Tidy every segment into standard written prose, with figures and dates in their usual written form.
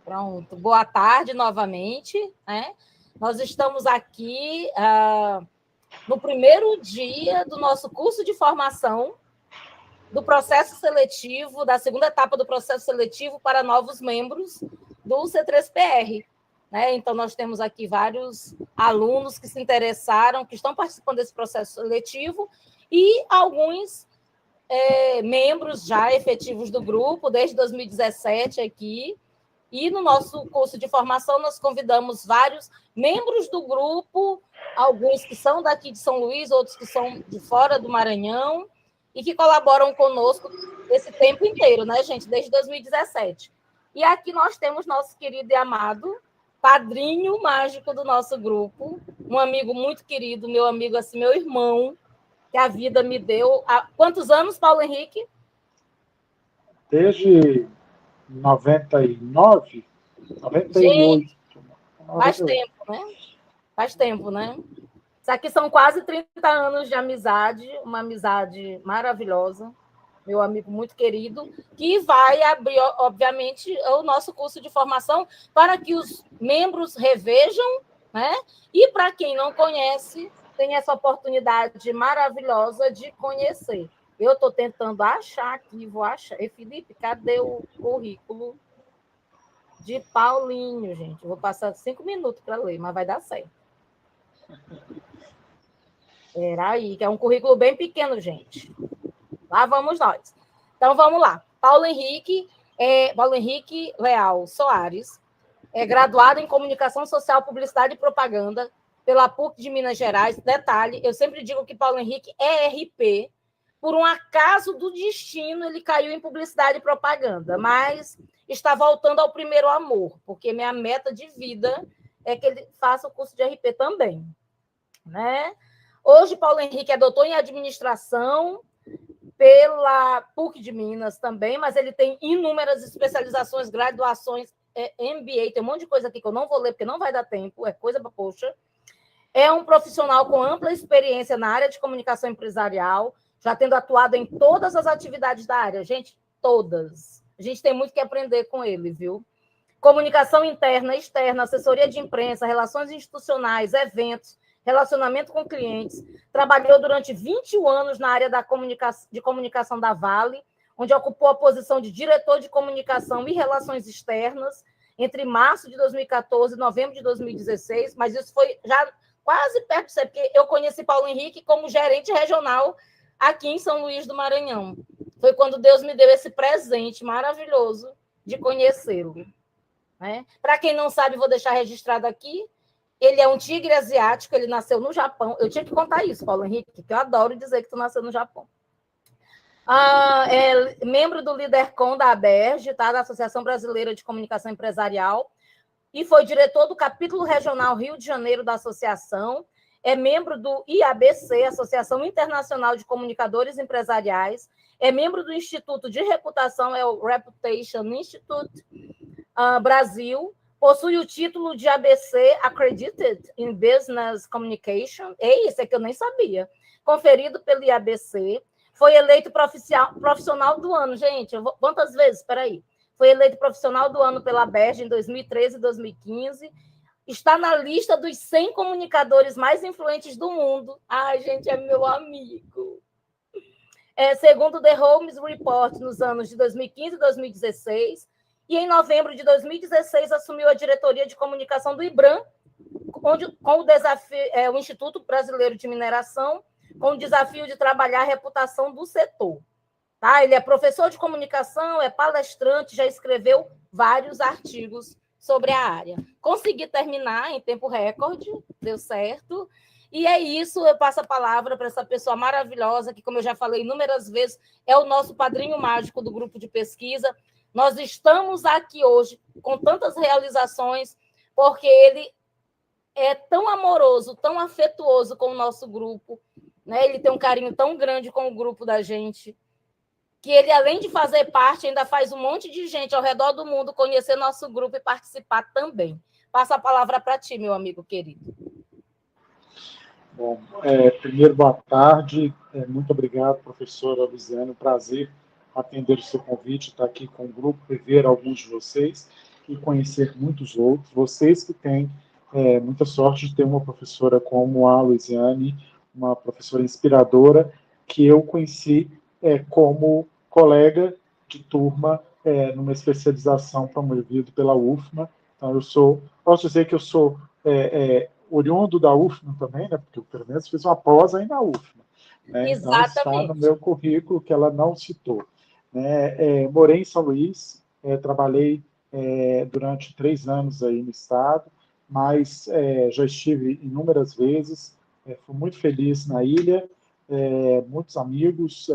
Pronto. Boa tarde novamente, né? Nós estamos aqui no primeiro dia do nosso curso de formação do processo seletivo, da segunda etapa do processo seletivo para novos membros do C3PR. Né? Então, nós temos aqui vários alunos que se interessaram, que estão participando desse processo seletivo, e alguns membros já efetivos do grupo, desde 2017 aqui. E no nosso curso de formação, nós convidamos vários membros do grupo, alguns que são daqui de São Luís, outros que são de fora do Maranhão, e que colaboram conosco esse tempo inteiro, né, gente? Desde 2017. E aqui nós temos nosso querido e amado padrinho mágico do nosso grupo, um amigo muito querido, meu amigo, assim, meu irmão, que a vida me deu. Há quantos anos, Paulo Henrique? Desde 99, 98. Gente, faz tempo, né? Faz tempo, né? Isso aqui são quase 30 anos de amizade, uma amizade maravilhosa, meu amigo muito querido, que vai abrir, obviamente, o nosso curso de formação para que os membros revejam, né? E para quem não conhece, tem essa oportunidade maravilhosa de conhecer. Eu estou tentando achar aqui, vou achar. E Felipe, cadê o currículo de Paulinho, gente? Eu vou passar 5 minutos para ler, mas vai dar certo. Peraí, que é um currículo bem pequeno, gente. Lá vamos nós. Então, vamos lá. Paulo Henrique Leal Soares é graduado em Comunicação Social, Publicidade e Propaganda pela PUC de Minas Gerais. Detalhe, eu sempre digo que Paulo Henrique é RP. Por um acaso do destino, ele caiu em Publicidade e Propaganda, mas está voltando ao primeiro amor, porque minha meta de vida é que ele faça o curso de RP também, né? Hoje, Paulo Henrique é doutor em Administração pela PUC de Minas também, mas ele tem inúmeras especializações, graduações, MBA, tem um monte de coisa aqui que eu não vou ler, porque não vai dar tempo, é coisa para poxa. É um profissional com ampla experiência na área de comunicação empresarial, já tendo atuado em todas as atividades da área. Gente, todas. A gente tem muito que aprender com ele, viu? Comunicação interna, externa, assessoria de imprensa, relações institucionais, eventos, relacionamento com clientes. Trabalhou durante 21 anos na área de comunicação da Vale, onde ocupou a posição de diretor de comunicação e relações externas entre março de 2014 e novembro de 2016, mas isso foi já quase perto de ser, porque eu conheci Paulo Henrique como gerente regional aqui em São Luís do Maranhão. Foi quando Deus me deu esse presente maravilhoso de conhecê-lo. Né? Para quem não sabe, vou deixar registrado aqui, ele é um tigre asiático, ele nasceu no Japão. Eu tinha que contar isso, Paulo Henrique, que eu adoro dizer que tu nasceu no Japão. É membro do LíderCom da ABERJ, tá? Da Associação Brasileira de Comunicação Empresarial, e foi diretor do capítulo regional Rio de Janeiro da associação, é membro do IABC, Associação Internacional de Comunicadores Empresariais, é membro do Instituto de Reputação, é o Reputation Institute Brasil, possui o título de ABC Accredited in Business Communication, esse é que eu nem sabia, conferido pelo IABC, foi eleito profissional do ano, gente, quantas vezes? Espera aí. Foi eleito profissional do ano pela ABERJ em 2013 e 2015, está na lista dos 100 comunicadores mais influentes do mundo. Ai, gente, é meu amigo. Segundo o The Holmes Report, nos anos de 2015 e 2016, e em novembro de 2016 assumiu a diretoria de comunicação do IBRAM, com o desafio, o Instituto Brasileiro de Mineração, com o desafio de trabalhar a reputação do setor. Tá? Ele é professor de comunicação, é palestrante, já escreveu vários artigos sobre a área. Consegui terminar em tempo recorde, deu certo. E é isso, eu passo a palavra para essa pessoa maravilhosa, que, como eu já falei inúmeras vezes, é o nosso padrinho mágico do grupo de pesquisa. Nós estamos aqui hoje com tantas realizações, porque ele é tão amoroso, tão afetuoso com o nosso grupo, né? Ele tem um carinho tão grande com o grupo da gente, que ele, além de fazer parte, ainda faz um monte de gente ao redor do mundo conhecer nosso grupo e participar também. Passa a palavra para ti, meu amigo querido. Bom, primeiro, boa tarde. Muito obrigado, professora Luziane. Prazer atender o seu convite, estar aqui com o grupo e ver alguns de vocês. e conhecer muitos outros. Vocês que têm muita sorte de ter uma professora como a Luiziane, uma professora inspiradora, que eu conheci como colega de turma numa especialização promovido pela UFMA. Então, posso dizer que eu sou oriundo da UFMA também, né, porque eu, pelo menos, fiz uma pós aí na UFMA. Né, então, está no meu currículo, que ela não citou. Né, morei em São Luís, trabalhei durante 3 anos aí no estado, mas já estive inúmeras vezes, fui muito feliz na ilha, muitos amigos,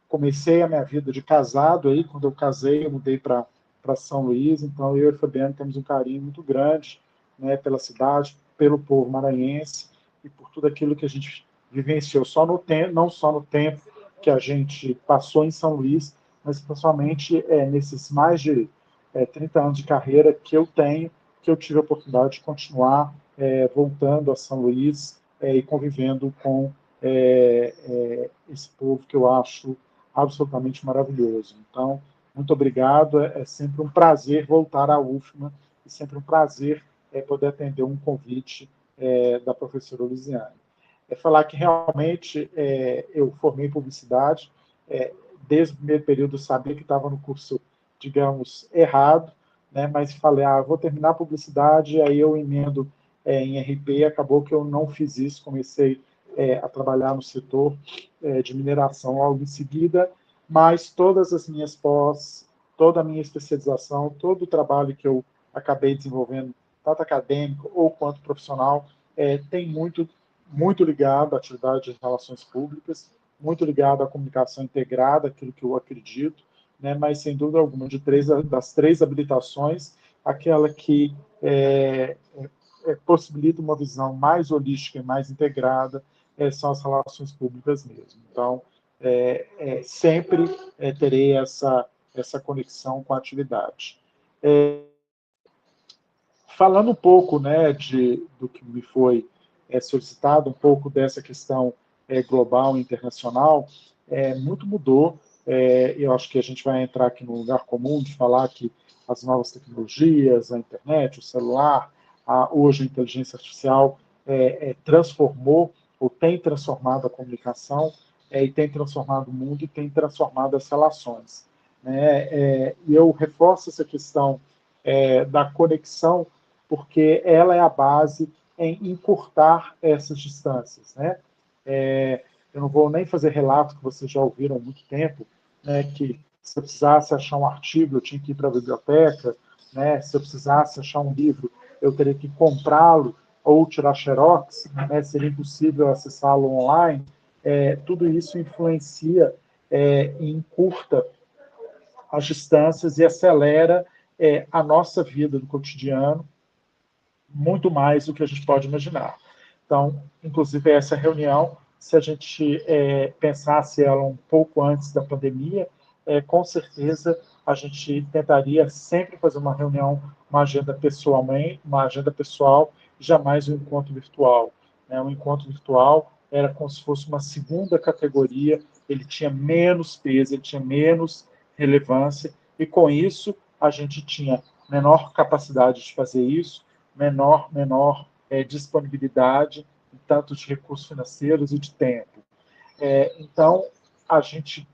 comecei a minha vida de casado, aí, quando eu casei, eu mudei para São Luís, então eu e a Fabiana temos um carinho muito grande, né, pela cidade, pelo povo maranhense e por tudo aquilo que a gente vivenciou, não só no tempo que a gente passou em São Luís, mas principalmente nesses mais de 30 anos de carreira que eu tenho, que eu tive a oportunidade de continuar voltando a São Luís e convivendo com esse povo que eu acho absolutamente maravilhoso. Então, muito obrigado. É sempre um prazer voltar à UFMA e sempre um prazer poder atender um convite da professora Luiziane. Falar que realmente eu formei em publicidade, desde o primeiro período eu sabia que estava no curso, digamos, errado, né, mas falei, vou terminar a publicidade, aí eu emendo em RP, acabou que eu não fiz isso, comecei a trabalhar no setor de mineração logo em seguida, mas todas as minhas pós, toda a minha especialização, todo o trabalho que eu acabei desenvolvendo, tanto acadêmico ou quanto profissional, tem muito ligado à atividade de relações públicas, muito ligado à comunicação integrada, aquilo que eu acredito, né, mas, sem dúvida alguma, das 3 habilitações, aquela que possibilita uma visão mais holística e mais integrada são as relações públicas mesmo. Então, sempre terei essa conexão com a atividade. Falando um pouco, né, do que me foi solicitado, um pouco dessa questão global e internacional, muito mudou. Eu acho que a gente vai entrar aqui no lugar comum de falar que as novas tecnologias, a internet, o celular, hoje a inteligência artificial transformou ou tem transformado a comunicação e tem transformado o mundo e tem transformado as relações. Né? E eu reforço essa questão da conexão, porque ela é a base em encurtar essas distâncias. Né? Eu não vou nem fazer relato que vocês já ouviram há muito tempo, né, que se eu precisasse achar um artigo, eu tinha que ir para a biblioteca, né, se eu precisasse achar um livro, eu teria que comprá-lo ou tirar xerox, né, seria impossível acessá-lo online. Tudo isso influencia e encurta as distâncias e acelera a nossa vida do cotidiano muito mais do que a gente pode imaginar. Então, inclusive, essa reunião, se a gente pensasse ela um pouco antes da pandemia, com certeza a gente tentaria sempre fazer uma reunião, uma agenda pessoal, jamais um encontro virtual. Né? Um encontro virtual era como se fosse uma segunda categoria, ele tinha menos peso, ele tinha menos relevância, e com isso a gente tinha menor capacidade de fazer isso, menor disponibilidade, tanto de recursos financeiros e de tempo. Então, a gente,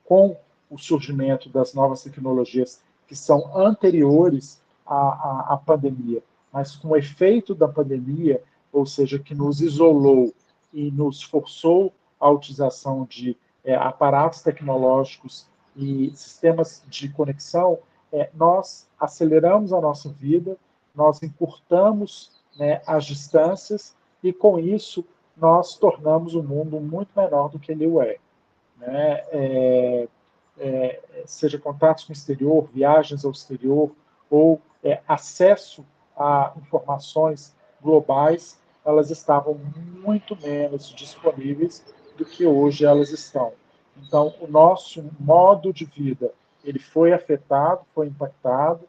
com o surgimento das novas tecnologias que são anteriores à pandemia, mas com o efeito da pandemia, ou seja, que nos isolou e nos forçou a utilização de aparatos tecnológicos e sistemas de conexão, nós aceleramos a nossa vida, nós encurtamos, né, as distâncias e, com isso, nós tornamos o mundo muito menor do que ele é. Né? Seja contatos com o exterior, viagens ao exterior ou acesso a informações globais, elas estavam muito menos disponíveis do que hoje elas estão. Então, o nosso modo de vida ele foi afetado, foi impactado.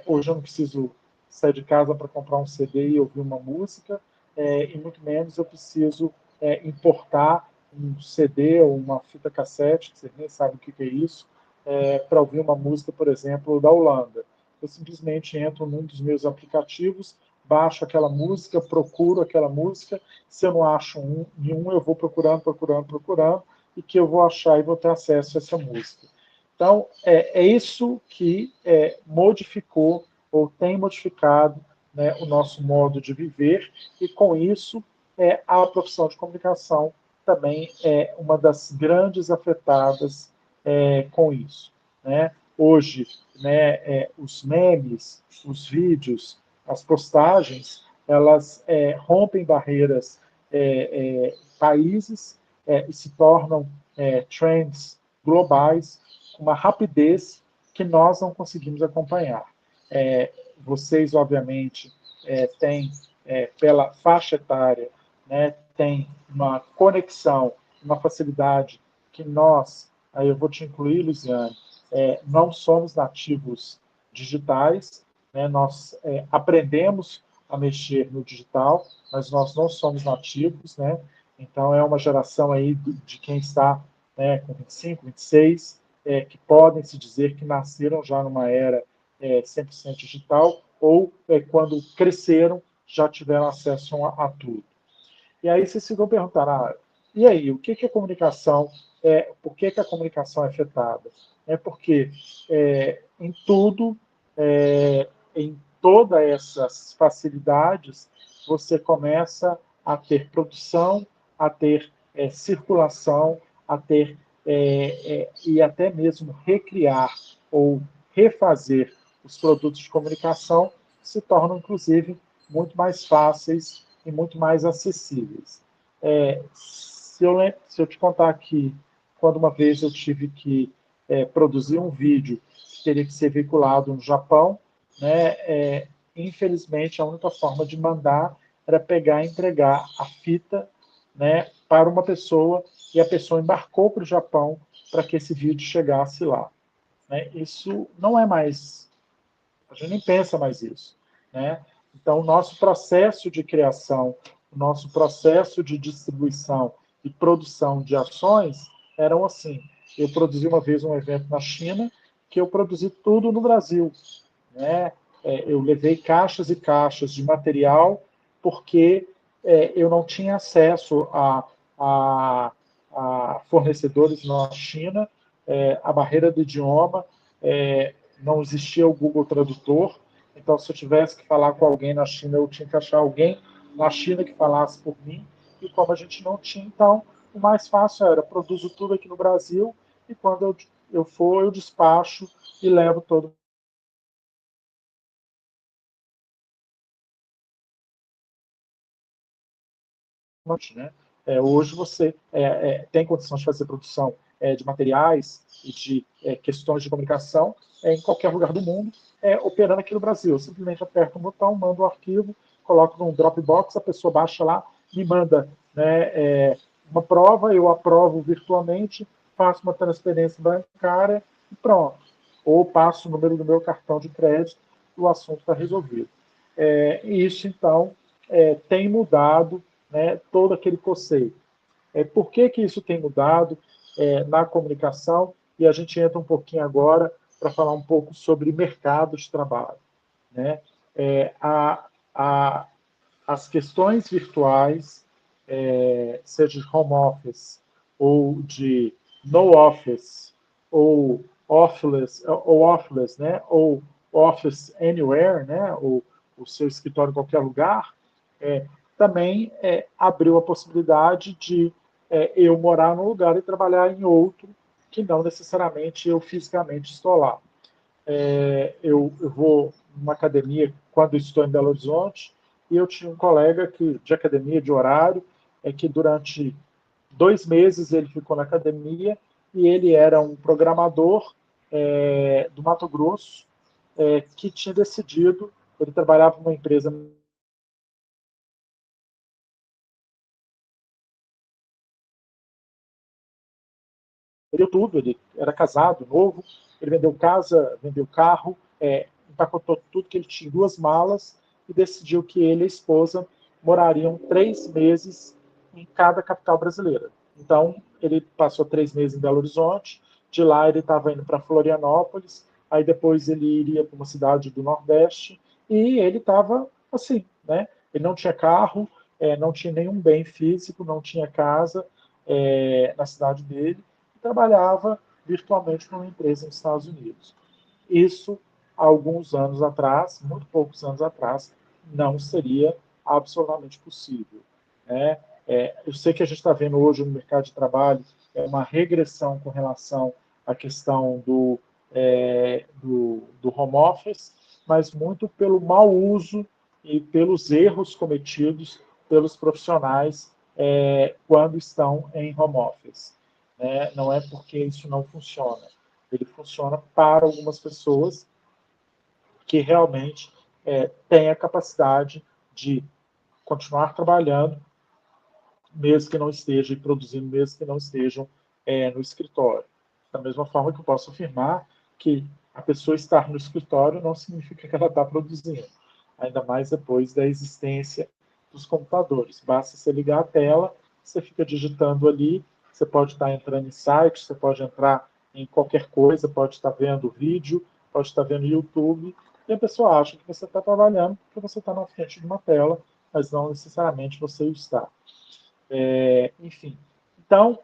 Hoje eu não preciso sair de casa para comprar um CD e ouvir uma música, e muito menos eu preciso importar um CD ou uma fita cassete, que você nem sabe o que é isso, para ouvir uma música, por exemplo, da Holanda. Eu simplesmente entro num dos meus aplicativos, baixo aquela música, procuro aquela música. Se eu não acho nenhum, eu vou procurando, e que eu vou achar e vou ter acesso a essa música. Então, é isso que modificou ou tem modificado, né, o nosso modo de viver, e com isso a profissão de comunicação também é uma das grandes afetadas com isso. Né? Hoje, né, os memes, os vídeos, as postagens, elas rompem barreiras, países, e se tornam trends globais com uma rapidez que nós não conseguimos acompanhar. Vocês, obviamente, têm, pela faixa etária, né, tem uma conexão, uma facilidade que nós, aí eu vou te incluir, Luciane, não somos nativos digitais, né, nós aprendemos a mexer no digital, mas nós não somos nativos, né? Então é uma geração aí de quem está, né, com 25, 26, que podem se dizer que nasceram já numa era 100% digital, ou quando cresceram já tiveram acesso a tudo. E aí vocês ficam perguntando, e aí, o que a comunicação por que a comunicação é afetada? É porque em tudo, em todas essas facilidades, você começa a ter produção, a ter circulação, a ter e até mesmo recriar ou refazer os produtos de comunicação se tornam, inclusive, muito mais fáceis e muito mais acessíveis. Se eu te contar aqui, quando uma vez eu tive que produzir um vídeo que teria que ser veiculado no Japão, né, infelizmente a única forma de mandar era pegar e entregar a fita, né, para uma pessoa, e a pessoa embarcou para o Japão para que esse vídeo chegasse lá. Né? Isso não é mais, a gente nem pensa mais isso. Né? Então, o nosso processo de criação, o nosso processo de distribuição e produção de ações eram assim. Eu produzi uma vez um evento na China, que eu produzi tudo no Brasil. Né? Eu levei caixas e caixas de material, porque eu não tinha acesso a fornecedores na China, a barreira do idioma, não existia o Google Tradutor, então se eu tivesse que falar com alguém na China, eu tinha que achar alguém na China que falasse por mim, e como a gente não tinha, então o mais fácil era, produzo tudo aqui no Brasil, e quando eu for, eu despacho e levo todo. Né? Hoje você tem condições de fazer produção de materiais e de questões de comunicação em qualquer lugar do mundo, operando aqui no Brasil. Eu simplesmente aperto um botão, mando um arquivo, coloco num Dropbox, a pessoa baixa lá, me manda, né, uma prova, eu aprovo virtualmente, faço uma transferência bancária e pronto. Ou passo o número do meu cartão de crédito e o assunto está resolvido. E isso, então, tem mudado, né, todo aquele conceito. Por que isso tem mudado na comunicação? E a gente entra um pouquinho agora para falar um pouco sobre mercado de trabalho. Né? As questões virtuais, seja de home office, ou de no office, ou offless, né? Ou office anywhere, né? Ou o seu escritório em qualquer lugar, também abriu a possibilidade de eu morar num lugar e trabalhar em outro, que não necessariamente eu fisicamente estou lá. Eu vou numa academia quando estou em Belo Horizonte, e eu tinha um colega de academia, de horário, que durante 2 meses ele ficou na academia, e ele era um programador do Mato Grosso, que tinha decidido, ele trabalhava numa empresa vendeu tudo, ele era casado, novo, ele vendeu casa, vendeu carro, empacotou tudo que ele tinha em 2 malas e decidiu que ele e a esposa morariam 3 meses em cada capital brasileira. Então, ele passou 3 meses em Belo Horizonte, de lá ele estava indo para Florianópolis, aí depois ele iria para uma cidade do Nordeste, e ele estava assim, né? Ele não tinha carro, não tinha nenhum bem físico, não tinha casa na cidade dele, e trabalhava virtualmente numa empresa nos Estados Unidos. Isso, há alguns anos atrás, muito poucos anos atrás, não seria absolutamente possível, né? Eu sei que a gente está vendo hoje no mercado de trabalho uma regressão com relação à questão do home office, mas muito pelo mau uso e pelos erros cometidos pelos profissionais quando estão em home office. Né? Não é porque isso não funciona. Ele funciona para algumas pessoas que realmente têm a capacidade de continuar trabalhando, mesmo que não estejam produzindo, mesmo que não estejam no escritório. Da mesma forma que eu posso afirmar que a pessoa estar no escritório não significa que ela está produzindo, ainda mais depois da existência dos computadores. Basta você ligar a tela, você fica digitando ali, você pode estar entrando em sites, você pode entrar em qualquer coisa, pode estar vendo vídeo, pode estar vendo YouTube, e a pessoa acha que você está trabalhando porque você está na frente de uma tela, mas não necessariamente você está. Enfim, então,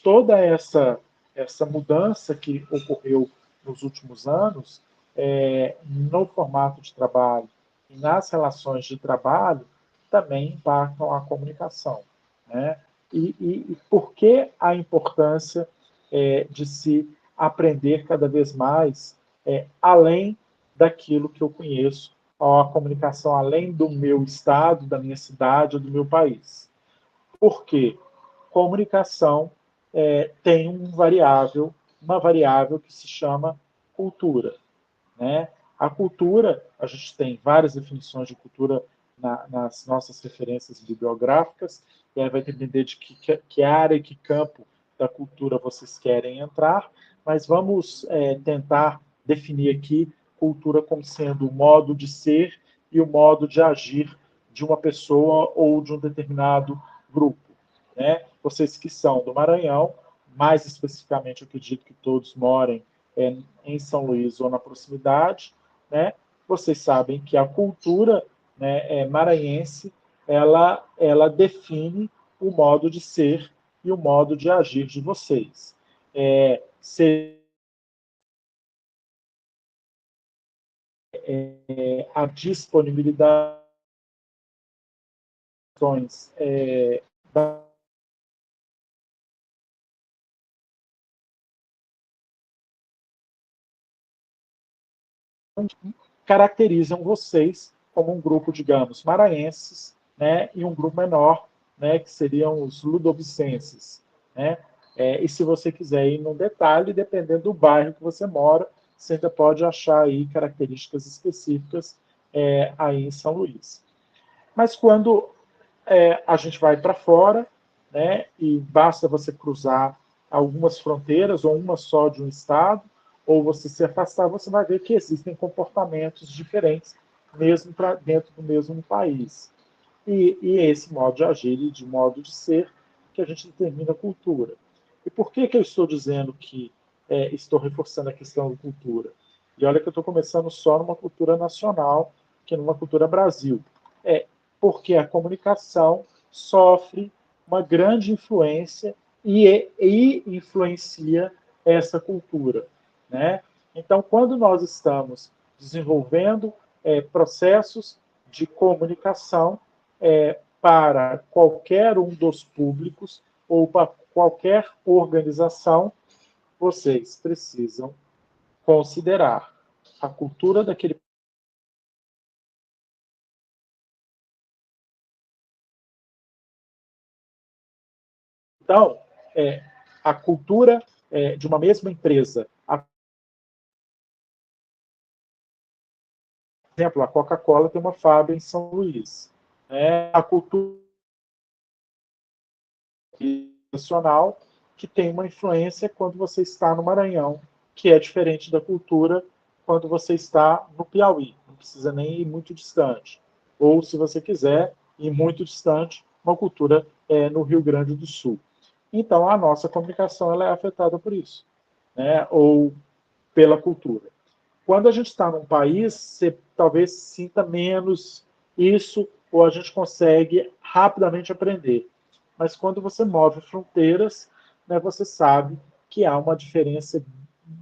toda essa mudança que ocorreu nos últimos anos no formato de trabalho e nas relações de trabalho também impactam a comunicação. Né? E por que a importância de se aprender cada vez mais além daquilo que eu conheço, a comunicação além do meu estado, da minha cidade ou do meu país? Porque comunicação tem uma variável que se chama cultura. Né? A cultura, a gente tem várias definições de cultura nas nossas referências bibliográficas, e aí vai depender de que área e que campo da cultura vocês querem entrar, mas vamos tentar definir aqui cultura como sendo o modo de ser e o modo de agir de uma pessoa ou de um determinado grupo. Né? Vocês que são do Maranhão, mais especificamente, eu acredito que todos morem em São Luís ou na proximidade, né? Vocês sabem que a cultura, né, maranhense, ela define o modo de ser e o modo de agir de vocês. A disponibilidade caracterizam vocês como um grupo, digamos, maranhenses, né, e um grupo menor, né, que seriam os ludovicenses. Né? E se você quiser ir no detalhe, dependendo do bairro que você mora, você ainda pode achar aí características específicas aí em São Luís. Mas quando a gente vai para fora, né, e basta você cruzar algumas fronteiras, ou uma só de um estado, ou você se afastar, você vai ver que existem comportamentos diferentes, mesmo dentro do mesmo país. E esse modo de agir e de modo de ser que a gente determina a cultura. E por que eu estou dizendo que estou reforçando a questão da cultura? E olha que eu estou começando só numa cultura nacional, que numa cultura Brasil. Porque a comunicação sofre uma grande influência e influencia essa cultura. Né? Então, quando nós estamos desenvolvendo processos de comunicação para qualquer um dos públicos ou para qualquer organização, vocês precisam considerar a cultura daquele. Então, a cultura de uma mesma empresa. Por exemplo, a Coca-Cola tem uma fábrica em São Luís. A cultura nacional que tem uma influência quando você está no Maranhão, que é diferente da cultura quando você está no Piauí. Não precisa nem ir muito distante. Ou, se você quiser, ir muito distante, uma cultura no Rio Grande do Sul. Então, a nossa comunicação ela é afetada por isso. né, ou pela cultura. Quando a gente está num país, você talvez sinta menos isso, ou a gente consegue rapidamente aprender. Mas quando você move fronteiras, né, você sabe que há uma diferença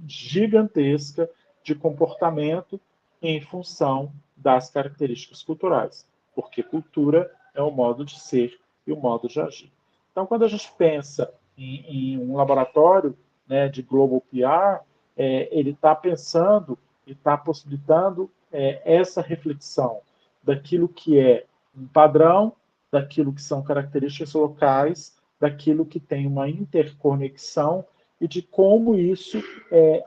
gigantesca de comportamento em função das características culturais, porque cultura é o modo de ser e o modo de agir. Então, quando a gente pensa em um laboratório, né, de Global PR, ele está pensando e está possibilitando essa reflexão daquilo que é um padrão, daquilo que são características locais, daquilo que tem uma interconexão e de como isso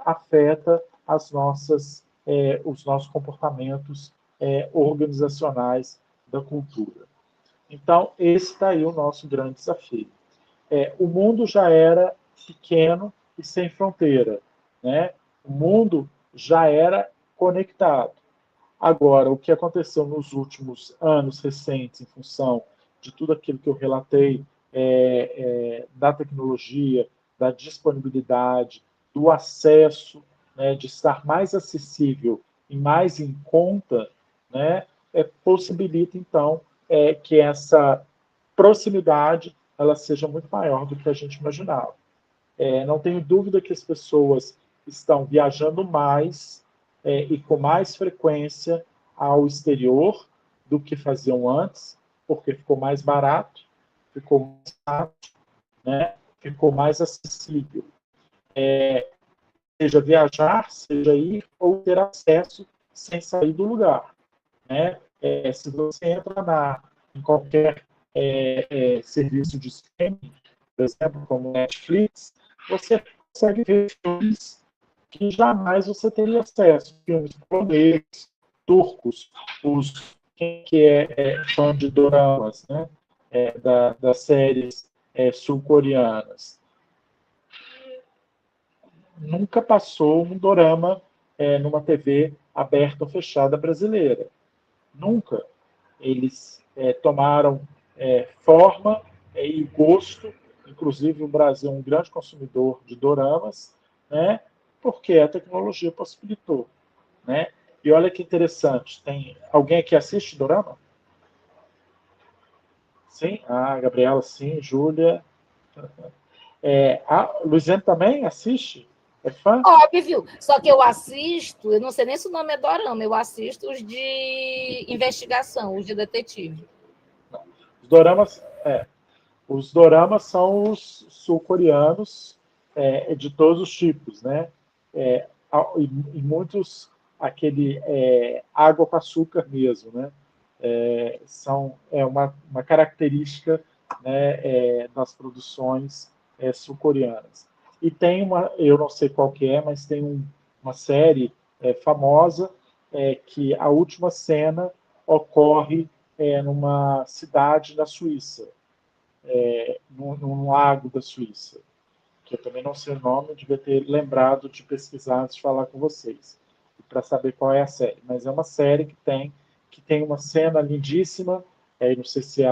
afeta os nossos comportamentos organizacionais da cultura. Então, esse está aí o nosso grande desafio. O mundo já era pequeno e sem fronteira, né? O mundo já era conectado. Agora, o que aconteceu nos últimos anos recentes, em função de tudo aquilo que eu relatei, da tecnologia, da disponibilidade, do acesso, né, de estar mais acessível e mais em conta, né, possibilita, então, que essa proximidade ela seja muito maior do que a gente imaginava. Não tenho dúvida que as pessoas estão viajando mais e com mais frequência ao exterior do que faziam antes, porque ficou mais barato, ficou mais rápido, né? Ficou mais acessível. Seja viajar, seja ir ou ter acesso sem sair do lugar. Né? Se você entra em qualquer serviço de streaming, por exemplo, como Netflix, você consegue ver filmes que jamais você teria acesso. Filmes poloneses, turcos, quem que é fã de doramas, né? Das séries sul-coreanas. Nunca passou um dorama numa TV aberta ou fechada brasileira. Nunca. Eles tomaram forma e gosto, inclusive o Brasil é um grande consumidor de doramas, né, porque a tecnologia possibilitou. Né? E olha que interessante, tem alguém aqui assiste dorama? Sim? Ah, Gabriela, sim, Júlia. A Luiziane também assiste? É fã? Óbvio, só que eu assisto, eu não sei nem se o nome é dorama, eu assisto os de investigação, os de detetive. Os doramas são os sul-coreanos de todos os tipos, né? E muitos aquele água com açúcar mesmo, né? Uma característica, né, das produções sul-coreanas. E tem eu não sei qual que é, mas tem uma série famosa que a última cena ocorre numa cidade da Suíça, num lago da Suíça, que eu também não sei o nome, devia ter lembrado de pesquisar antes de falar com vocês, para saber qual é a série. Mas é uma série que tem uma cena lindíssima, não sei se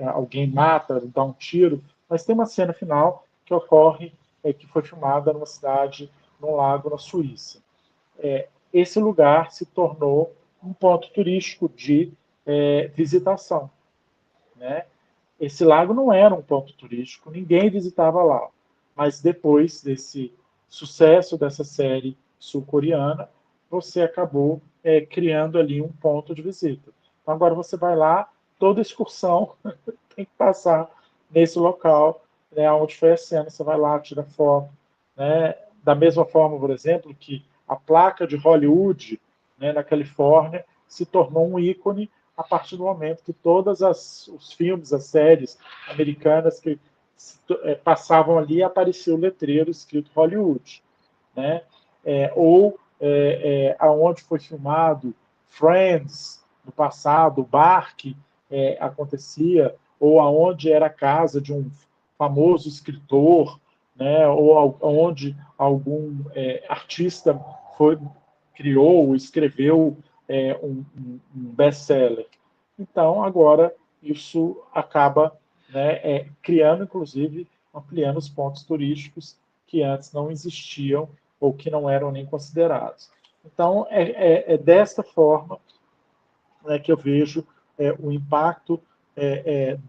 alguém mata, dá um tiro, mas tem uma cena final que ocorre, que foi filmada numa cidade, num lago na Suíça. Esse lugar se tornou um ponto turístico de visitação, né? Esse lago não era um ponto turístico, ninguém visitava lá. Mas depois desse sucesso dessa série sul-coreana, você acabou criando ali um ponto de visita. Então, agora você vai lá, toda excursão tem que passar nesse local, né, onde foi a cena. Você vai lá, tira foto. Né? Da mesma forma, por exemplo, que a placa de Hollywood, né, na Califórnia, se tornou um ícone a partir do momento que todos os filmes, as séries americanas que passavam ali, aparecia o letreiro escrito Hollywood. Né? Aonde foi filmado Friends, no passado, o bar que acontecia, ou aonde era a casa de um famoso escritor, né? Ou onde algum artista criou, escreveu um best-seller. Então, agora, isso acaba, né, criando, inclusive, ampliando os pontos turísticos que antes não existiam ou que não eram nem considerados. Então, é desta forma, né, que eu vejo o impacto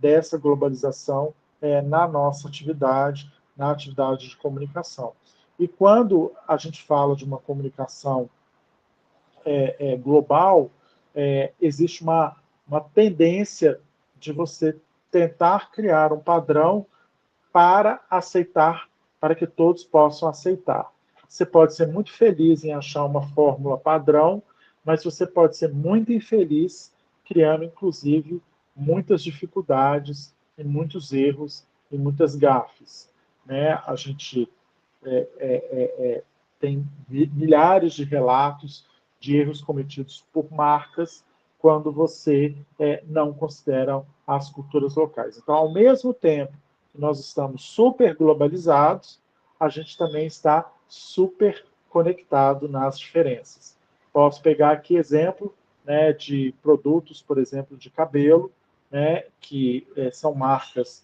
dessa globalização na nossa atividade, na atividade de comunicação. E quando a gente fala de uma comunicação global, existe uma tendência de você tentar criar um padrão para aceitar, para que todos possam aceitar. Você pode ser muito feliz em achar uma fórmula padrão, mas você pode ser muito infeliz criando, inclusive, muitas dificuldades e muitos erros e muitas gafes. Né? A gente tem milhares de relatos de erros cometidos por marcas quando você não considera as culturas locais. Então, ao mesmo tempo que nós estamos super globalizados, a gente também está super conectado nas diferenças. Posso pegar aqui exemplo, né, de produtos, por exemplo, de cabelo, né, que são marcas,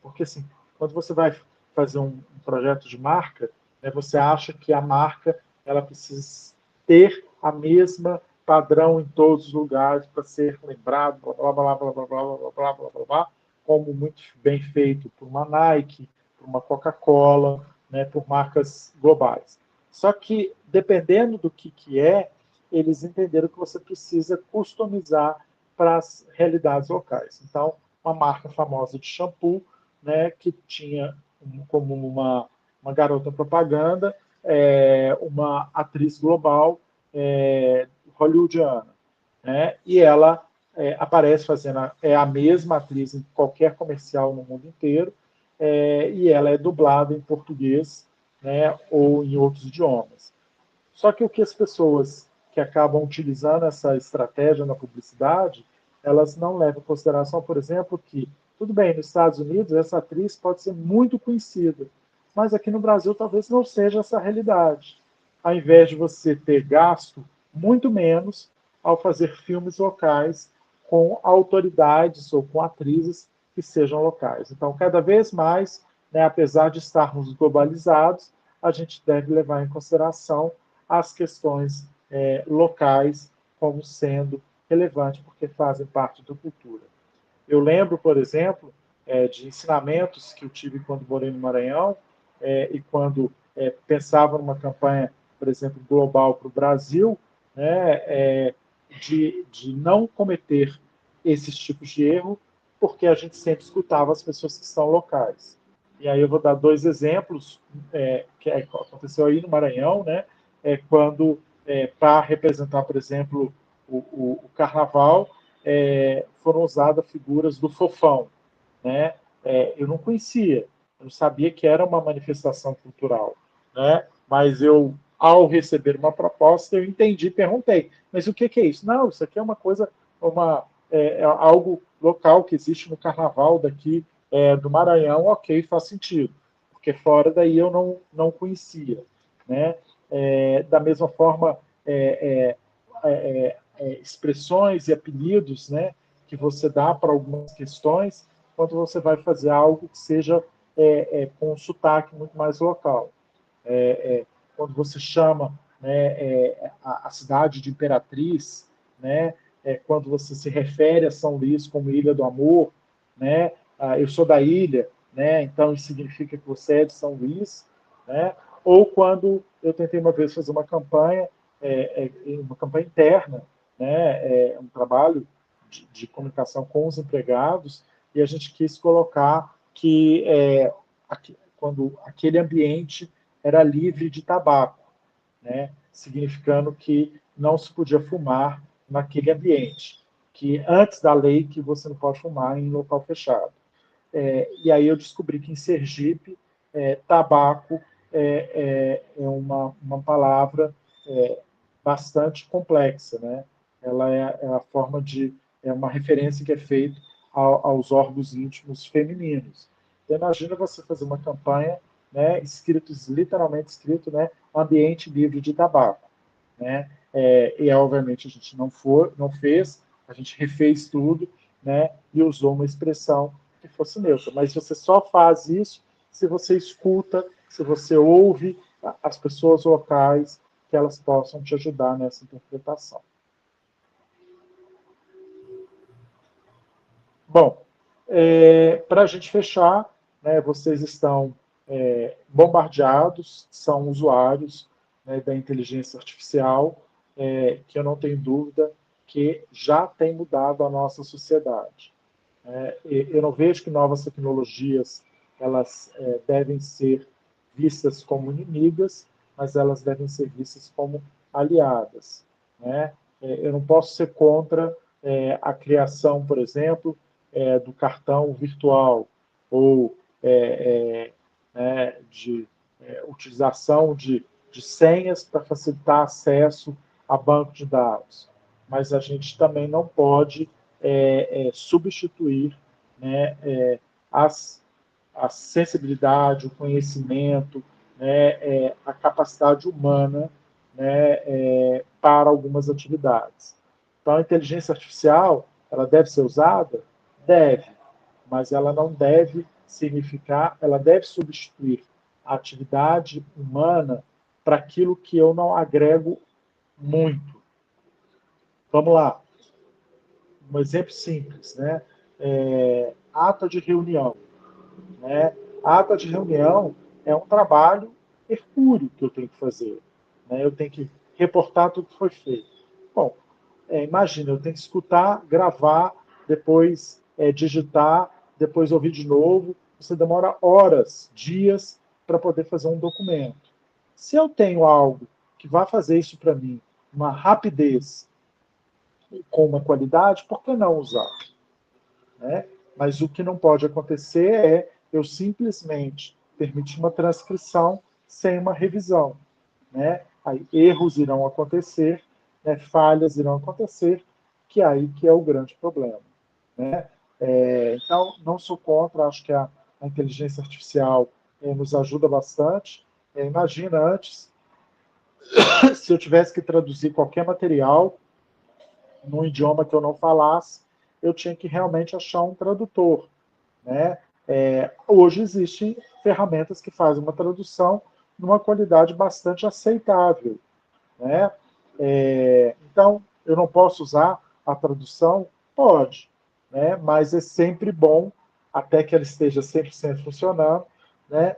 porque assim, quando você vai fazer um projeto de marca, né, você acha que a marca ela precisa ter a mesma padrão em todos os lugares para ser lembrado, blá, blá, blá, blá, blá, blá, blá, blá, blá, blá, blá, como muito bem feito por uma Nike, por uma Coca-Cola, né, por marcas globais. Só que, dependendo do que eles entenderam que você precisa customizar para as realidades locais. Então, uma marca famosa de shampoo, né, que tinha como uma garota propaganda, uma atriz global hollywoodiana. Né, e ela aparece fazendo a mesma atriz em qualquer comercial no mundo inteiro, e ela é dublada em português, né, ou em outros idiomas. Só que o que as pessoas que acabam utilizando essa estratégia na publicidade, elas não levam em consideração, por exemplo, que, tudo bem, nos Estados Unidos, essa atriz pode ser muito conhecida, mas aqui no Brasil talvez não seja essa a realidade. Ao invés de você ter gasto muito menos ao fazer filmes locais com autoridades ou com atrizes que sejam locais. Então, cada vez mais, né, apesar de estarmos globalizados, a gente deve levar em consideração as questões locais como sendo relevantes, porque fazem parte da cultura. Eu lembro, por exemplo, de ensinamentos que eu tive quando morei no Maranhão, e quando pensava numa campanha, por exemplo, global para o Brasil, né, de não cometer esses tipos de erro, porque a gente sempre escutava as pessoas que são locais. E aí eu vou dar dois exemplos que aconteceu aí no Maranhão, né, quando, para representar, por exemplo, o carnaval, foram usadas figuras do Fofão. Né? Eu não conhecia, eu não sabia que era uma manifestação cultural. Né? Mas eu, ao receber uma proposta, eu entendi, perguntei, mas o que é isso? Não, isso aqui é uma coisa, algo local que existe no carnaval daqui do Maranhão, ok, faz sentido, porque fora daí eu não conhecia. Né? Da mesma forma, expressões e apelidos, né, que você dá para algumas questões, quando você vai fazer algo que seja com um sotaque muito mais local. Quando você chama, né, a cidade de Imperatriz, né, quando você se refere a São Luís como Ilha do Amor, né, eu sou da ilha, né, então isso significa que você é de São Luís, né, ou quando eu tentei uma vez fazer uma campanha interna, né, um trabalho de comunicação com os empregados, e a gente quis colocar que quando aquele ambiente era livre de tabaco, né, significando que não se podia fumar naquele ambiente, que antes da lei que você não pode fumar em local fechado. E aí eu descobri que em Sergipe, tabaco é uma palavra bastante complexa, né? Ela é a forma uma referência que é feita aos órgãos íntimos femininos. Então, imagina você fazer uma campanha, né, literalmente escrito, né, ambiente livre de tabaco, né? E obviamente a gente não fez, a gente refez tudo, né, e usou uma expressão que fosse neutra. Mas você só faz isso se você escuta, se você ouve as pessoas locais, que elas possam te ajudar nessa interpretação. Bom, para a gente fechar, né, vocês estão bombardeados, são usuários, né, da inteligência artificial, que eu não tenho dúvida que já tem mudado a nossa sociedade. Eu não vejo que novas tecnologias elas devem ser vistas como inimigas, mas elas devem ser vistas como aliadas, né? Eu não posso ser contra a criação, por exemplo, do cartão virtual ou de utilização de senhas para facilitar acesso a banco de dados. Mas a gente também não pode substituir, né, a sensibilidade, o conhecimento, né, a capacidade humana, né, para algumas atividades. Então, a inteligência artificial, ela deve ser usada? Deve, mas ela não deve significar, ela deve substituir a atividade humana para aquilo que eu não agrego muito. Vamos lá. Um exemplo simples, né? Ata de reunião. Né? A ata de reunião é um trabalho hercúleo que eu tenho que fazer. Né? Eu tenho que reportar tudo que foi feito. Bom, imagina, eu tenho que escutar, gravar, depois digitar, depois ouvir de novo. Você demora horas, dias, para poder fazer um documento. Se eu tenho algo que vai fazer isso para mim, uma rapidez com uma qualidade, por que não usar? Né? Mas o que não pode acontecer é eu simplesmente permitir uma transcrição sem uma revisão. Né? Aí erros irão acontecer, né? Falhas irão acontecer, que é aí que é o grande problema. Né? Então, não sou contra, acho que a inteligência artificial nos ajuda bastante. Imagina antes, se eu tivesse que traduzir qualquer material num idioma que eu não falasse, eu tinha que realmente achar um tradutor. Né? Hoje existem ferramentas que fazem uma tradução numa qualidade bastante aceitável. Né? Então, eu não posso usar a tradução? Pode, né? Mas é sempre bom, até que ela esteja 100% funcionando, né?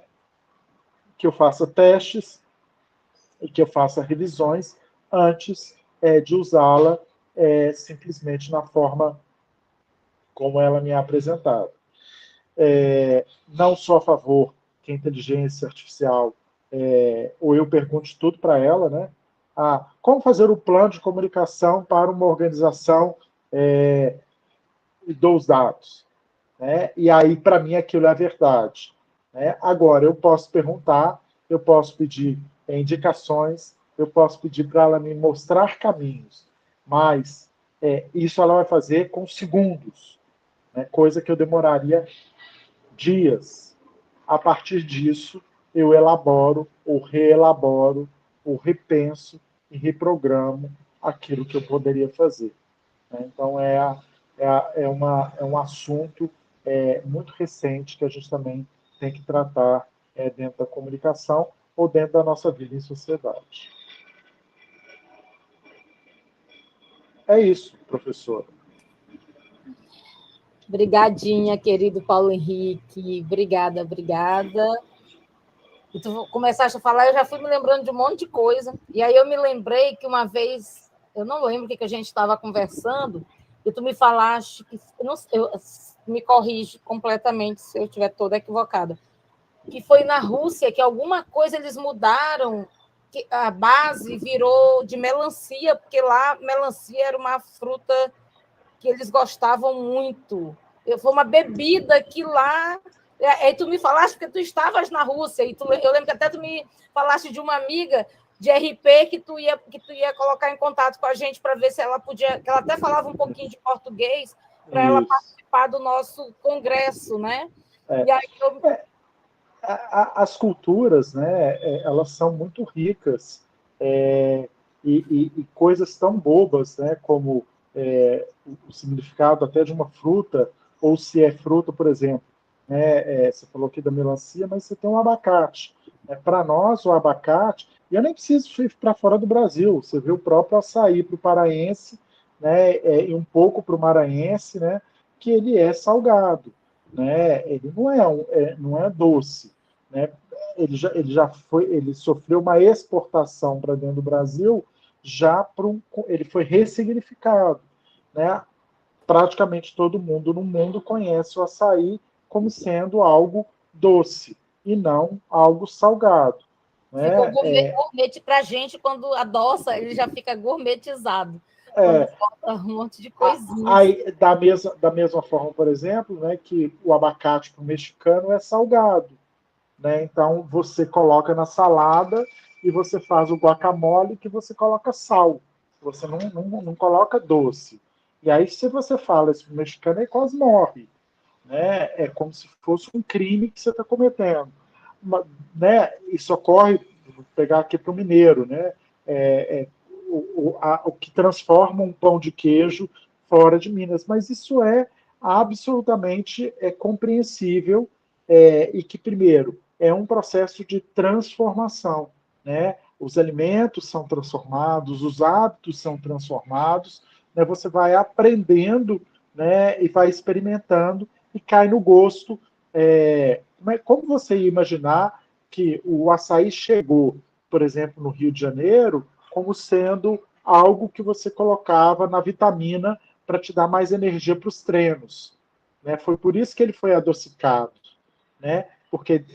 Que eu faça testes e que eu faça revisões antes de usá-la simplesmente na forma como ela me é apresentada. Não sou a favor que a inteligência artificial, ou eu pergunte tudo para ela, né? Como fazer o plano de comunicação para uma organização dos dados? Né? E aí, para mim, aquilo é a verdade. Né? Agora, eu posso perguntar, eu posso pedir indicações, eu posso pedir para ela me mostrar caminhos, mas isso ela vai fazer com segundos, né? Coisa que eu demoraria dias. A partir disso, eu elaboro, ou reelaboro, ou repenso e reprogramo aquilo que eu poderia fazer. Então, é um assunto muito recente que a gente também tem que tratar dentro da comunicação ou dentro da nossa vida em sociedade. É isso, professora. Obrigadinha, querido Paulo Henrique. Obrigada, obrigada. E tu começaste a falar, eu já fui me lembrando de um monte de coisa. E aí eu me lembrei que uma vez, eu não lembro o que a gente estava conversando, e tu me falaste que me corrige completamente se eu estiver toda equivocada. Que foi na Rússia que alguma coisa eles mudaram, que a base virou de melancia, porque lá melancia era uma fruta que eles gostavam muito. Foi uma bebida que lá. Aí tu me falaste porque tu estavas na Rússia, e eu lembro que até tu me falaste de uma amiga de RP que tu ia colocar em contato com a gente para ver se ela podia, que ela até falava um pouquinho de português, para ela participar do nosso congresso, né? E aí as culturas, né, elas são muito ricas, e coisas tão bobas, né, como o significado até de uma fruta, ou se é fruta, por exemplo, né? Você falou aqui da melancia, mas você tem um abacate. Para nós, o abacate, e eu nem preciso ir para fora do Brasil, você vê o próprio açaí para o paraense, né? E um pouco para o maranhense, né? Que ele é salgado, né? Ele não é doce, né? Ele sofreu uma exportação para dentro do Brasil, ele foi ressignificado, né? Praticamente todo mundo no mundo conhece o açaí como sendo algo doce e não algo salgado, Ficou né? gourmet para a gente, quando adoça, ele já fica gourmetizado. Quando É, falta um monte de coisinhas. aí, da mesma forma, por exemplo, né, que o abacate para o mexicano é salgado, né? Então você coloca na salada e você faz o guacamole que você coloca sal. Você não coloca doce. E aí, se você fala isso para o mexicano, ele quase morre, né? É como se fosse um crime que você está cometendo. Né? Isso ocorre, vou pegar aqui para o mineiro, né? O que transforma um pão de queijo fora de Minas, mas isso é absolutamente compreensível e que, primeiro, é um processo de transformação, né? Os alimentos são transformados, os hábitos são transformados, né? Você vai aprendendo, né? E vai experimentando e cai no gosto. Como você ia imaginar que o açaí chegou, por exemplo, no Rio de Janeiro, como sendo algo que você colocava na vitamina para te dar mais energia para os treinos, né? Foi por isso que ele foi adocicado, né? Porque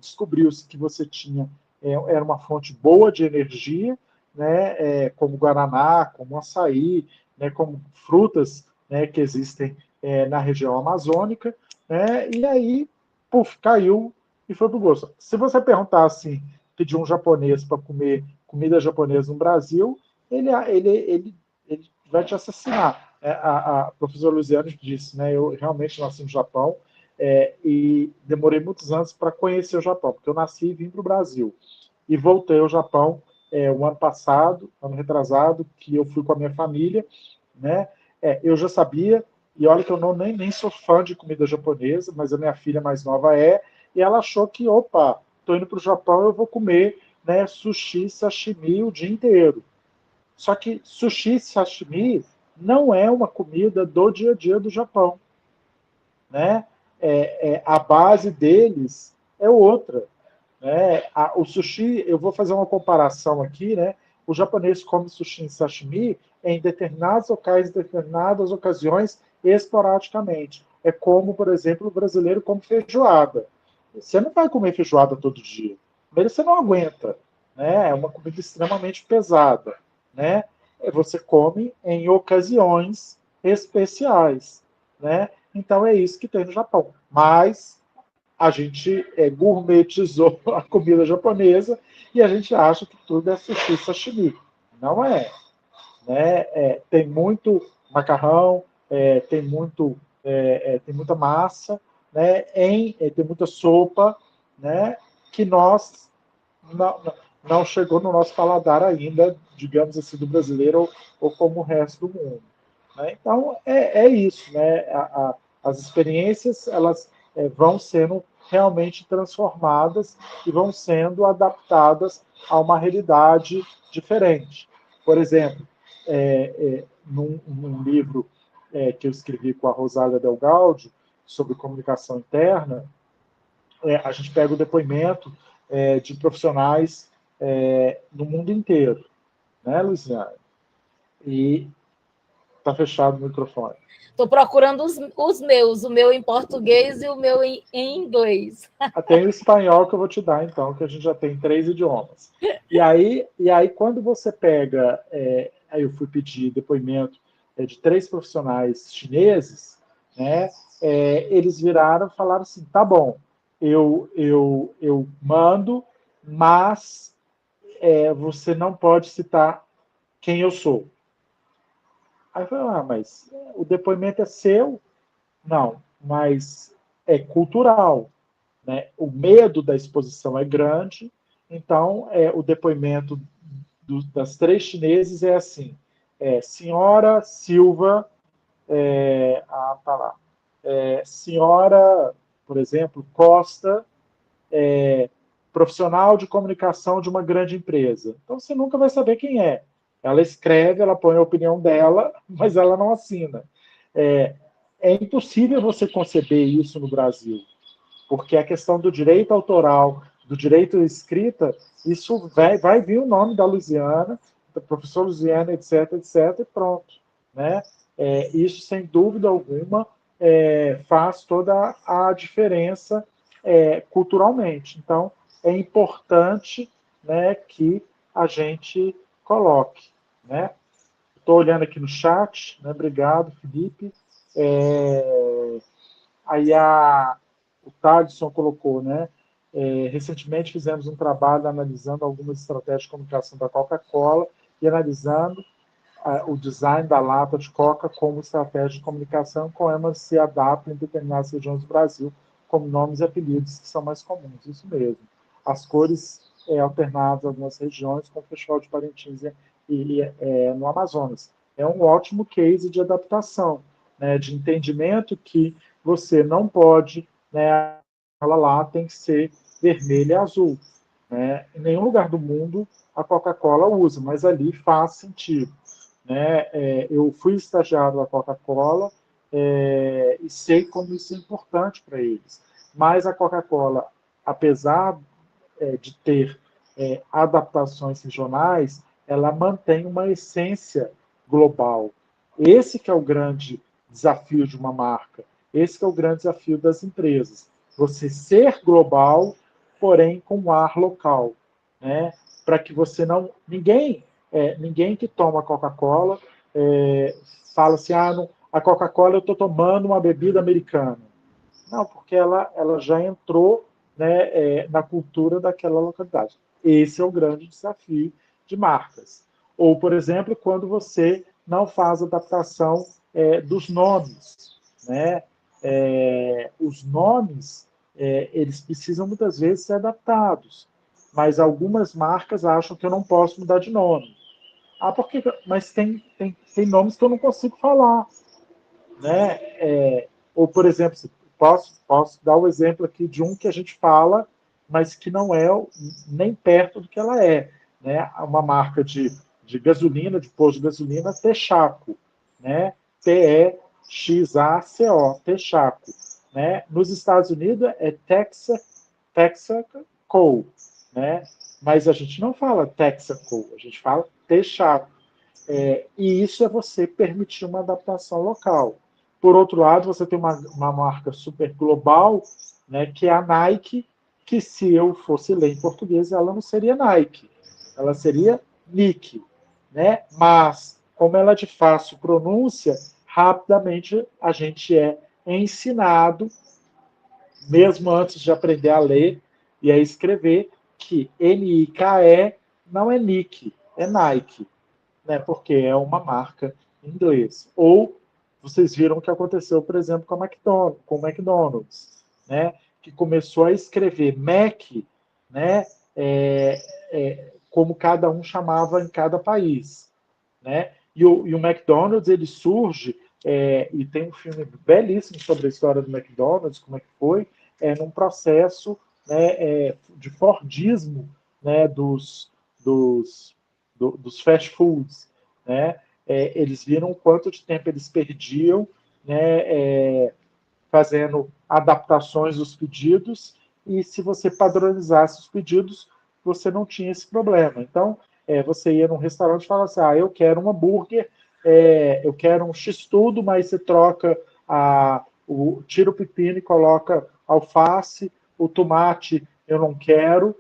descobriu-se que você tinha era uma fonte boa de energia, né? Como guaraná, como açaí, né? Como frutas, né? Que existem na região amazônica, né? E aí, puf, caiu e foi pro gosto. Se você perguntar assim, pedir um japonês para comer comida japonesa no Brasil, ele vai te assassinar. A professora Luciana disse, né? Eu realmente nasci no Japão e demorei muitos anos para conhecer o Japão, porque eu nasci e vim para o Brasil. E voltei ao Japão o ano passado, ano retrasado, que eu fui com a minha família, né? Eu já sabia, e olha que eu nem sou fã de comida japonesa, mas a minha filha mais nova e ela achou que, opa, estou indo para o Japão, eu vou comer, né, sushi, sashimi o dia inteiro. Só que sushi e sashimi não é uma comida do dia a dia do Japão, né? A base deles é outra, né? O sushi, eu vou fazer uma comparação aqui, né? O japonês come sushi e sashimi em determinados locais, em determinadas ocasiões, esporadicamente. É como, por exemplo, o brasileiro come feijoada. Você não vai comer feijoada todo dia. Primeiro, você não aguenta, né? É uma comida extremamente pesada, né? Você come em ocasiões especiais, né? Então é isso que tem no Japão. Mas a gente gourmetizou a comida japonesa e a gente acha que tudo é sushi sashimi. Não é. Né? Tem muito macarrão, tem muita massa, né? Tem muita sopa, né? Que nós não chegou no nosso paladar ainda, digamos assim, do brasileiro ou como o resto do mundo. Né? Então, isso. Né? As experiências elas vão sendo realmente transformadas e vão sendo adaptadas a uma realidade diferente. Por exemplo, num livro que eu escrevi com a Rosália Del Gaudio sobre comunicação interna, a gente pega o depoimento de profissionais no mundo inteiro, né, Luciana? E está fechado o microfone. Estou procurando os meus, o meu em português e o meu em inglês. Tem o espanhol que eu vou te dar, então, que a gente já tem 3 idiomas. E aí quando você pega, aí eu fui pedir depoimento de 3 profissionais chineses, né? Eles viraram e falaram assim, tá bom, eu mando, mas você não pode citar quem eu sou. Aí eu falei, mas o depoimento é seu? Não, mas é cultural. Né? O medo da exposição é grande, então o depoimento das 3 chineses é assim: senhora Silva, tá lá, senhora por exemplo, Costa, profissional de comunicação de uma grande empresa. Então, você nunca vai saber quem é. Ela escreve, ela põe a opinião dela, mas ela não assina. É impossível você conceber isso no Brasil, porque a questão do direito autoral, do direito à escrita, isso vai vir o nome da Luziana, do professor Luziana, etc., etc., e pronto. Né? Isso, sem dúvida alguma, faz toda a diferença culturalmente. Então, é importante, né, que a gente coloque. Né? Estou olhando aqui no chat, né? Obrigado, Felipe. Aí o Thaleson colocou, né? Recentemente fizemos um trabalho analisando algumas estratégias de comunicação da Coca-Cola e analisando o design da lata de Coca como estratégia de comunicação, como ela se adapta em determinadas regiões do Brasil, como nomes e apelidos que são mais comuns. Isso mesmo. As cores alternadas em algumas regiões, como o Festival de Parintins no Amazonas. É um ótimo case de adaptação, né, de entendimento que você não pode, né, ela lá tem que ser vermelha e azul. Né? Em nenhum lugar do mundo a Coca-Cola usa, mas ali faz sentido. Né? Eu fui estagiário da Coca-Cola e sei como isso é importante para eles. Mas a Coca-Cola, apesar de ter adaptações regionais, ela mantém uma essência global. Esse que é o grande desafio de uma marca. Esse que é o grande desafio das empresas. Você ser global, porém com um ar local. Né? Para que você não... Ninguém que toma Coca-Cola fala assim, a Coca-Cola eu estou tomando uma bebida americana. Não, porque ela já entrou, né, na cultura daquela localidade. Esse é o grande desafio de marcas. Ou, por exemplo, quando você não faz adaptação dos nomes. Né? Os nomes, eles precisam muitas vezes ser adaptados, mas algumas marcas acham que eu não posso mudar de nome. Porque, mas tem nomes que eu não consigo falar. Né? Ou, por exemplo, posso dar o exemplo aqui de um que a gente fala, mas que não é nem perto do que ela é. Né? Uma marca de gasolina, de posto de gasolina, Texaco. Né? Texaco. Texaco. Né? Nos Estados Unidos é Texaco. Né? Mas a gente não fala Texaco, a gente fala Texaco. E isso é você permitir uma adaptação local. Por outro lado, você tem uma marca super global, né, que é a Nike, que se eu fosse ler em português, ela não seria Nike, ela seria Nike. Né? Mas, como ela é de fácil pronúncia, rapidamente a gente é ensinado, mesmo antes de aprender a ler e a escrever, que Nike não é Nike, é Nike. Né, porque é uma marca em inglês. Ou vocês viram o que aconteceu, por exemplo, com o McDonald's, né, que começou a escrever Mac, né, como cada um chamava em cada país. Né? E o McDonald's ele surge, e tem um filme belíssimo sobre a história do McDonald's, como é que foi, num processo, né, de Fordismo, né, dos fast foods. Né? Eles viram o quanto de tempo eles perdiam, né, fazendo adaptações dos pedidos, e se você padronizasse os pedidos, você não tinha esse problema. Então, você ia num restaurante e falava assim, eu quero um hambúrguer, eu quero um x-tudo, mas você troca, tira o pepino e coloca alface, o tomate eu não quero,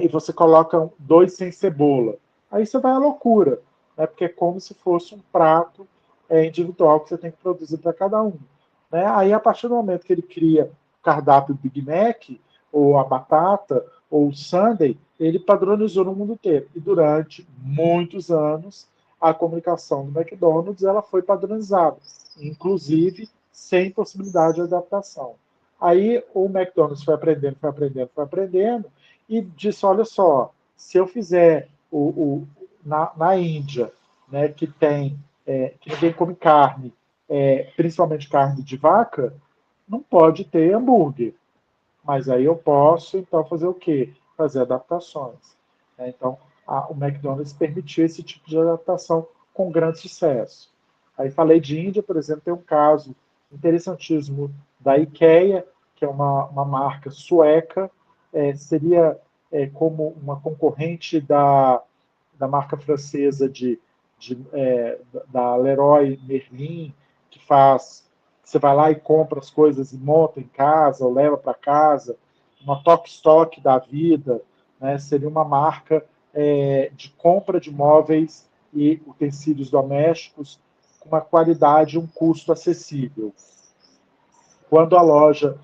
e você coloca 2 sem cebola. Aí você vai à loucura, né? Porque é como se fosse um prato individual que você tem que produzir para cada um. Né? Aí, a partir do momento que ele cria o cardápio Big Mac, ou a batata, ou o Sunday, ele padronizou no mundo inteiro. E durante muitos anos, a comunicação do McDonald's ela foi padronizada, inclusive sem possibilidade de adaptação. Aí o McDonald's foi aprendendo, e disse, olha só, se eu fizer na Índia, né, que ninguém come carne, principalmente carne de vaca, não pode ter hambúrguer. Mas aí eu posso, então, fazer o quê? Fazer adaptações. Então, o McDonald's permitiu esse tipo de adaptação com grande sucesso. Aí falei de Índia, por exemplo, tem um caso interessantíssimo da IKEA, que é uma marca sueca, seria como uma concorrente da marca francesa da Leroy Merlin, que faz. Você vai lá e compra as coisas e monta em casa, ou leva para casa, uma Tok Stock da vida, né? Seria uma marca de compra de móveis e utensílios domésticos com uma qualidade e um custo acessível. Quando a loja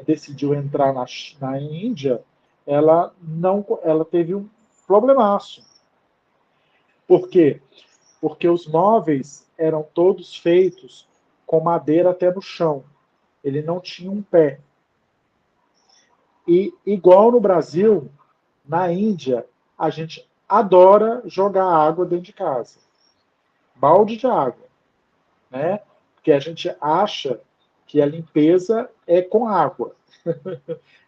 decidiu entrar na Índia, ela teve um problemaço. Por quê? Porque os móveis eram todos feitos com madeira até no chão. Ele não tinha um pé. E, igual no Brasil, na Índia, a gente adora jogar água dentro de casa. Balde de água. Né? Porque a gente acha que a limpeza é com água.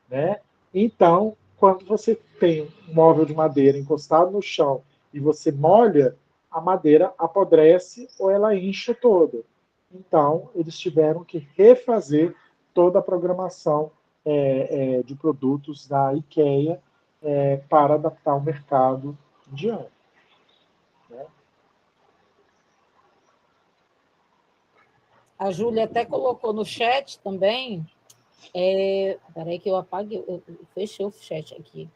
Né? Então, quando você tem um móvel de madeira encostado no chão e você molha, a madeira apodrece ou ela incha toda. Então, eles tiveram que refazer toda a programação de produtos da IKEA para adaptar o mercado indiano. Né? A Júlia até colocou no chat também. Peraí que eu apaguei, eu fechei o chat aqui.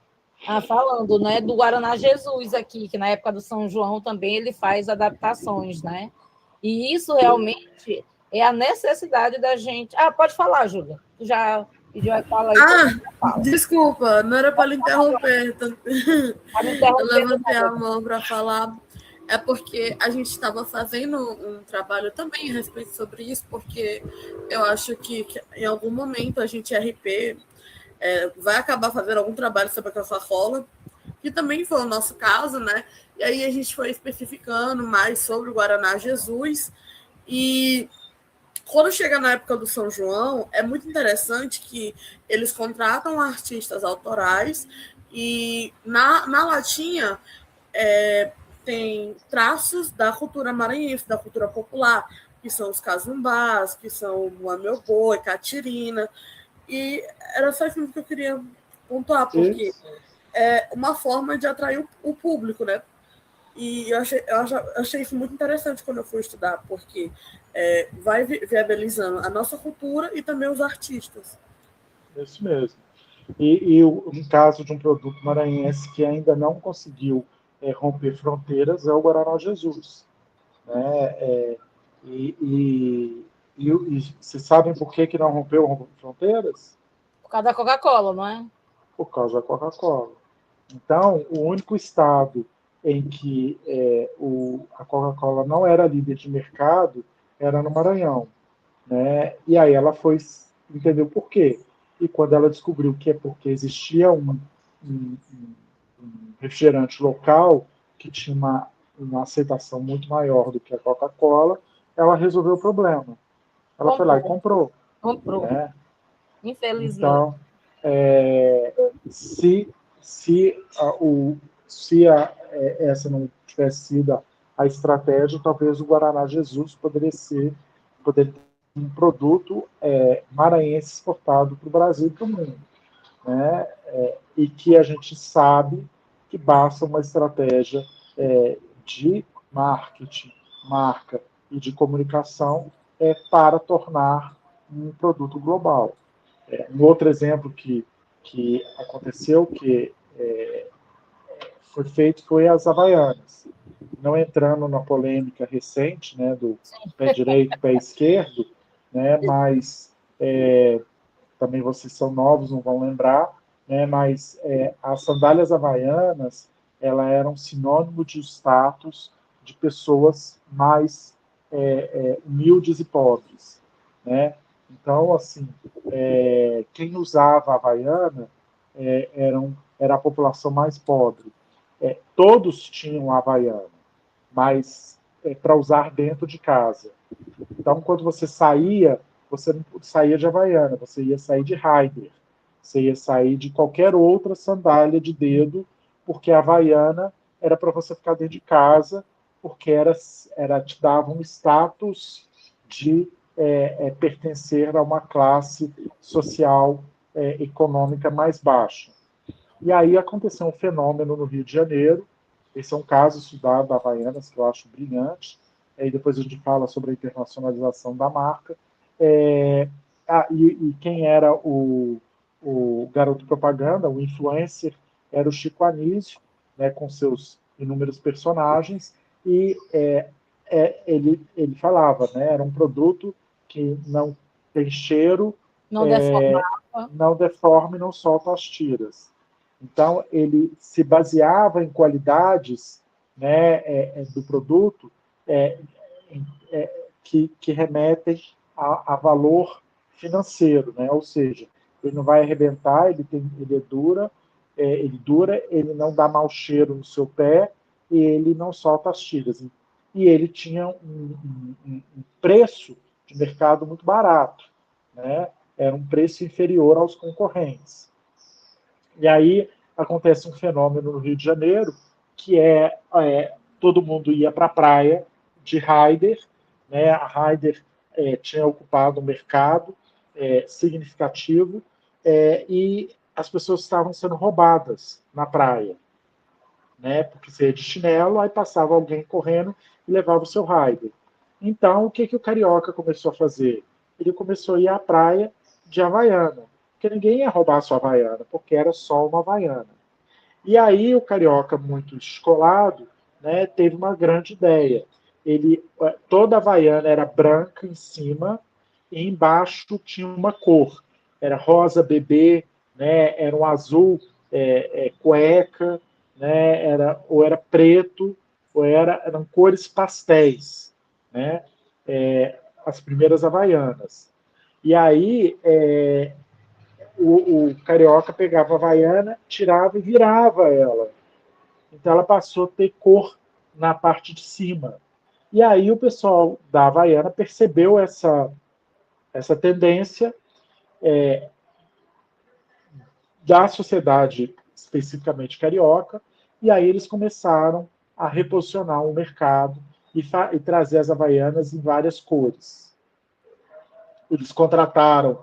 Falando, né, do Guaraná Jesus aqui, que na época do São João também ele faz adaptações, né? E isso realmente é a necessidade da gente. Pode falar, Júlia. Tu já pediu a fala aí. Desculpa, não era para lhe interromper. Eu levantei a mão para falar. É porque a gente estava fazendo um trabalho também a respeito sobre isso, porque eu acho que em algum momento a gente, RP, vai acabar fazendo algum trabalho sobre a Coca-Cola, que também foi o nosso caso, né? E aí a gente foi especificando mais sobre o Guaraná Jesus. E quando chega na época do São João, é muito interessante que eles contratam artistas autorais e na latinha tem traços da cultura maranhense, da cultura popular, que são os casumbás, que são o Meu Boi, Catirina. E era só isso que eu queria pontuar, porque é uma forma de atrair o público, né? E eu achei isso muito interessante quando eu fui estudar, porque vai viabilizando a nossa cultura e também os artistas. Isso mesmo. E um caso de um produto maranhense que ainda não conseguiu romper fronteiras é o Guaraná Jesus. Né? E vocês sabem por que não rompeu fronteiras? Por causa da Coca-Cola, não é? Por causa da Coca-Cola. Então, o único estado em que a Coca-Cola não era líder de mercado era no Maranhão. Né? E aí ela foi entender por quê. E quando ela descobriu que é porque existia um refrigerante local que tinha uma aceitação muito maior do que a Coca-Cola, ela resolveu o problema. Ela foi lá e comprou. Né? Infelizmente. Então, se essa não tivesse sido a estratégia, talvez o Guaraná Jesus poderia ter um produto maranhense exportado para o Brasil e para o mundo. Né? E que a gente sabe que basta uma estratégia de marketing, marca e de comunicação para tornar um produto global. Um outro exemplo que aconteceu, que foi feito, foi as Havaianas. Não entrando na polêmica recente, né, do pé direito, pé esquerdo, né, mas também vocês são novos, não vão lembrar, né, mas as sandálias havaianas, ela eram sinônimo de status de pessoas mais humildes e pobres, né? Então, assim, quem usava a havaiana era a população mais pobre. Todos tinham a havaiana, mas para usar dentro de casa. Então, quando você saía, você não saía de Havaiana, você ia sair de Raider, você ia sair de qualquer outra sandália de dedo, porque a Havaiana era para você ficar dentro de casa, porque te dava um status de pertencer a uma classe social econômica mais baixa. E aí aconteceu um fenômeno no Rio de Janeiro. Esse é um caso estudado da Havaianas que eu acho brilhante. E depois a gente fala sobre a internacionalização da marca. E quem era o garoto propaganda, o influencer, era o Chico Anísio, né, com seus inúmeros personagens, e ele falava, né, era um produto que não tem cheiro, não deforma e não solta as tiras. Então, ele se baseava em qualidades, né, do produto que remetem a valor financeiro, né? Ou seja, ele não vai arrebentar, ele dura, ele não dá mau cheiro no seu pé e ele não solta as tiras. E ele tinha um preço de mercado muito barato, né? Era um preço inferior aos concorrentes. E aí acontece um fenômeno no Rio de Janeiro, que todo mundo ia para a praia de Raider, né? A Raider tinha ocupado um mercado significativo e as pessoas estavam sendo roubadas na praia, né? Porque você ia de chinelo, aí passava alguém correndo e levava o seu Raider. Então, o que o carioca começou a fazer? Ele começou a ir à praia de Havaiana, porque ninguém ia roubar a sua Havaiana, porque era só uma Havaiana. E aí o carioca, muito descolado, né, teve uma grande ideia. Toda a Havaiana era branca em cima e embaixo tinha uma cor. Era rosa bebê, né, era um azul cueca, né, ou era preto, ou eram cores pastéis, né, as primeiras Havaianas. E aí o carioca pegava a Havaiana, tirava e virava ela. Então ela passou a ter cor na parte de cima. E aí o pessoal da Havaiana percebeu essa tendência da sociedade, especificamente carioca, e aí eles começaram a reposicionar o mercado e trazer as Havaianas em várias cores. Eles contrataram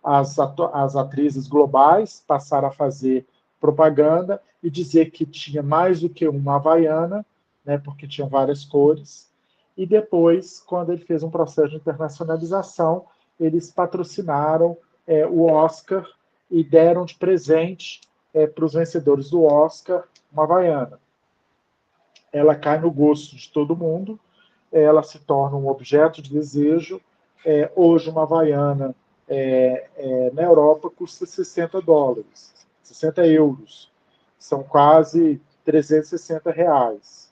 as atrizes globais, passaram a fazer propaganda e dizer que tinha mais do que uma Havaiana, né, porque tinha várias cores. E depois, quando ele fez um processo de internacionalização, eles patrocinaram o Oscar e deram de presente para os vencedores do Oscar uma Havaiana. Ela cai no gosto de todo mundo, ela se torna um objeto de desejo. Hoje, uma Havaiana na Europa custa $60, 60 euros. São quase R$360.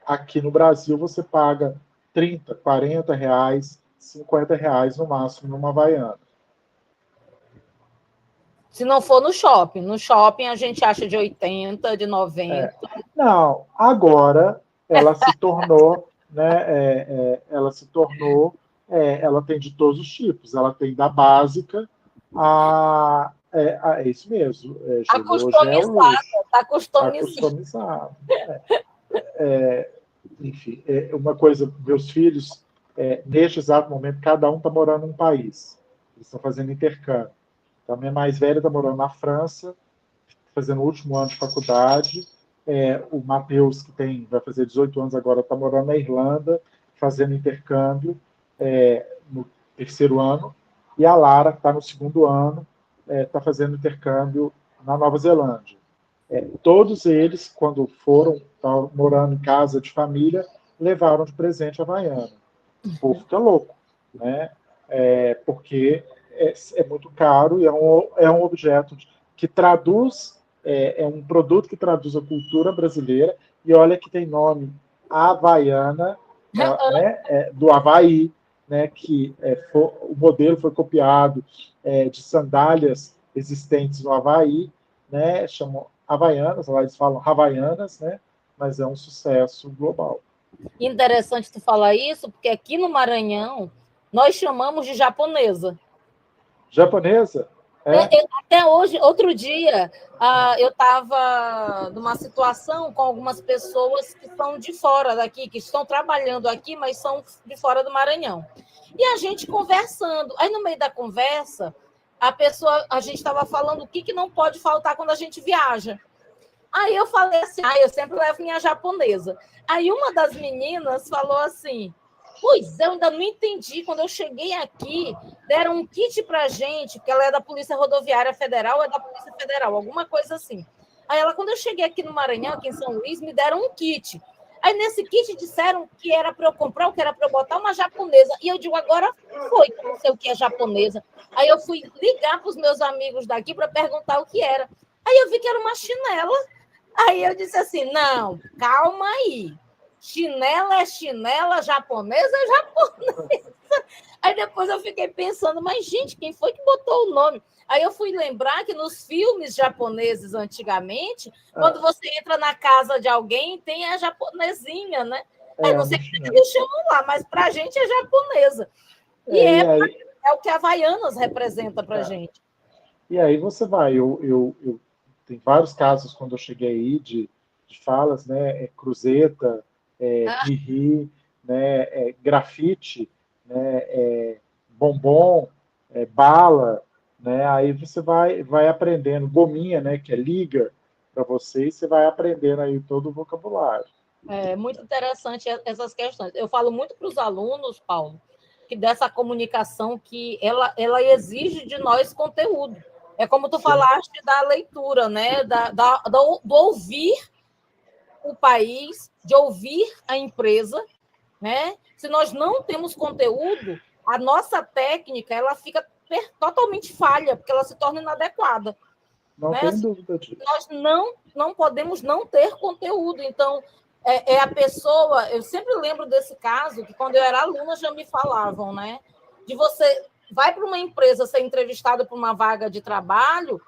Aqui no Brasil, você paga R$30, R$40, R$50 no máximo numa Havaiana. Se não for no shopping. No shopping a gente acha de 80, de 90. Não, agora ela se tornou, né, ela tem de todos os tipos. Ela tem da básica é isso mesmo. Está customizada. Está customizado. Enfim, uma coisa, meus filhos, neste exato momento, cada um está morando em um país. Eles estão fazendo intercâmbio. Então, a minha mais velha está morando na França, fazendo o último ano de faculdade. O Matheus, que vai fazer 18 anos agora, está morando na Irlanda, fazendo intercâmbio no terceiro ano. E a Lara, que está no segundo ano, está fazendo intercâmbio na Nova Zelândia. Todos eles, quando foram morando em casa de família, levaram de presente a Havaiana. O povo fica louco, né? Porque é muito caro e é um objeto que traduz, é um produto que traduz a cultura brasileira, e olha que tem nome Havaiana, né, do Havaí, né, que o modelo foi copiado de sandálias existentes no Havaí, né, chamam Havaianas, lá eles falam Havaianas, né, mas é um sucesso global. Interessante tu falar isso, porque aqui no Maranhão Nós chamamos de japonesa. Japonesa? Até hoje, outro dia, eu estava numa situação com algumas pessoas que são de fora daqui, que estão trabalhando aqui, mas são de fora do Maranhão. E a gente conversando. Aí, no meio da conversa, a gente estava falando o que não pode faltar quando a gente viaja. Aí eu falei assim, eu sempre levo minha japonesa. Aí uma das meninas falou assim, pois eu ainda não entendi, quando eu cheguei aqui, deram um kit para a gente, porque ela é da Polícia Rodoviária Federal, é da Polícia Federal, alguma coisa assim. Aí ela, quando eu cheguei aqui no Maranhão, aqui em São Luís, me deram um kit. Aí nesse kit disseram que era para eu comprar, que era para eu botar uma japonesa. E eu digo, agora foi, que eu não sei o que é japonesa. Aí eu fui ligar para os meus amigos daqui para perguntar o que era. Aí eu vi que era uma chinela. Aí eu disse assim, não, calma aí. Chinela é chinela, japonesa é japonesa. Aí depois eu fiquei pensando, mas gente, quem foi que botou o nome? Aí eu fui lembrar que nos filmes japoneses antigamente, quando você entra na casa de alguém, tem a japonesinha, né? Eu não sei o que eles chamam lá, mas para a gente é japonesa. E é o que a Havaianas representa para a gente. E aí você vai, eu tem vários casos quando eu cheguei aí de falas, né? Cruzeta, ri-ri, né? Grafite, né? Bombom, bala, né? Aí você vai aprendendo, gominha, né? Que é liga para você, e você vai aprendendo aí todo o vocabulário. É muito interessante essas questões. Eu falo muito para os alunos, Paulo, que dessa comunicação que ela exige de nós conteúdo. É como tu falaste da leitura, né? Do ouvir o país, de ouvir a empresa, né? Se nós não temos conteúdo, a nossa técnica ela fica totalmente falha, porque ela se torna inadequada. Não né? tem dúvida disso. Nós não podemos não ter conteúdo. Então, a pessoa... Eu sempre lembro desse caso, que quando eu era aluna já me falavam, né? De você vai para uma empresa ser entrevistado para uma vaga de trabalho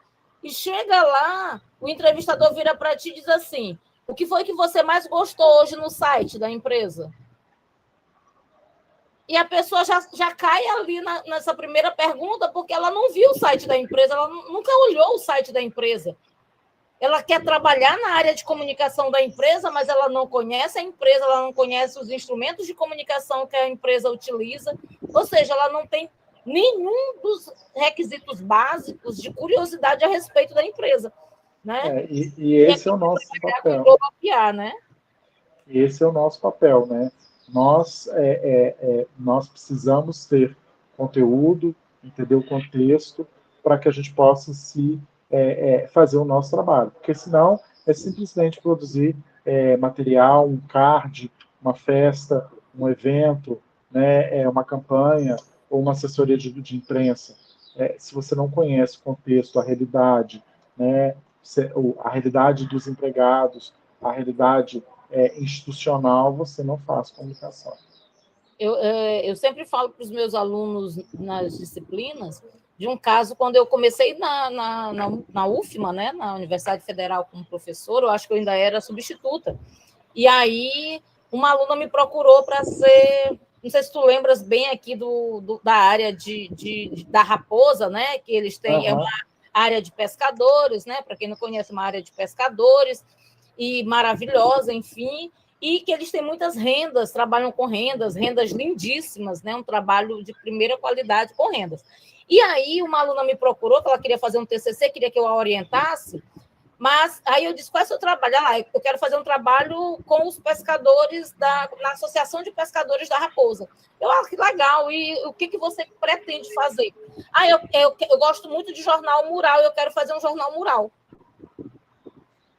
e chega lá, o entrevistador vira para ti e diz assim, o que foi que você mais gostou hoje no site da empresa? E a pessoa já cai ali nessa primeira pergunta porque ela não viu o site da empresa, ela nunca olhou o site da empresa. Ela quer trabalhar na área de comunicação da empresa, mas ela não conhece a empresa, ela não conhece os instrumentos de comunicação que a empresa utiliza, ou seja, ela não tem nenhum dos requisitos básicos de curiosidade a respeito da empresa. Né? E esse é o nosso papel. Né? Esse é o nosso papel, né? Nós precisamos ter conteúdo, entender o contexto, para que a gente possa fazer o nosso trabalho. Porque senão é simplesmente produzir material, um card, uma festa, um evento, né, uma campanha ou uma assessoria de imprensa. Se você não conhece o contexto, a realidade, né, a realidade dos empregados, a realidade institucional, você não faz comunicação. Eu sempre falo para os meus alunos nas disciplinas de um caso quando eu comecei na UFMA, né, na Universidade Federal como professora, eu acho que eu ainda era substituta. E aí uma aluna me procurou para ser, não sei se tu lembras bem aqui da área da Raposa, né, que eles têm, é uma área de pescadores, né, para quem não conhece, uma área de pescadores, e maravilhosa, enfim, e que eles têm muitas rendas, trabalham com rendas lindíssimas, né? Um trabalho de primeira qualidade com rendas. E aí uma aluna me procurou, que ela queria fazer um TCC, queria que eu a orientasse, mas aí eu disse, qual é o seu trabalho? Eu quero fazer um trabalho com os pescadores na Associação de Pescadores da Raposa. Que legal, e o que você pretende fazer? Eu gosto muito de jornal mural, eu quero fazer um jornal mural.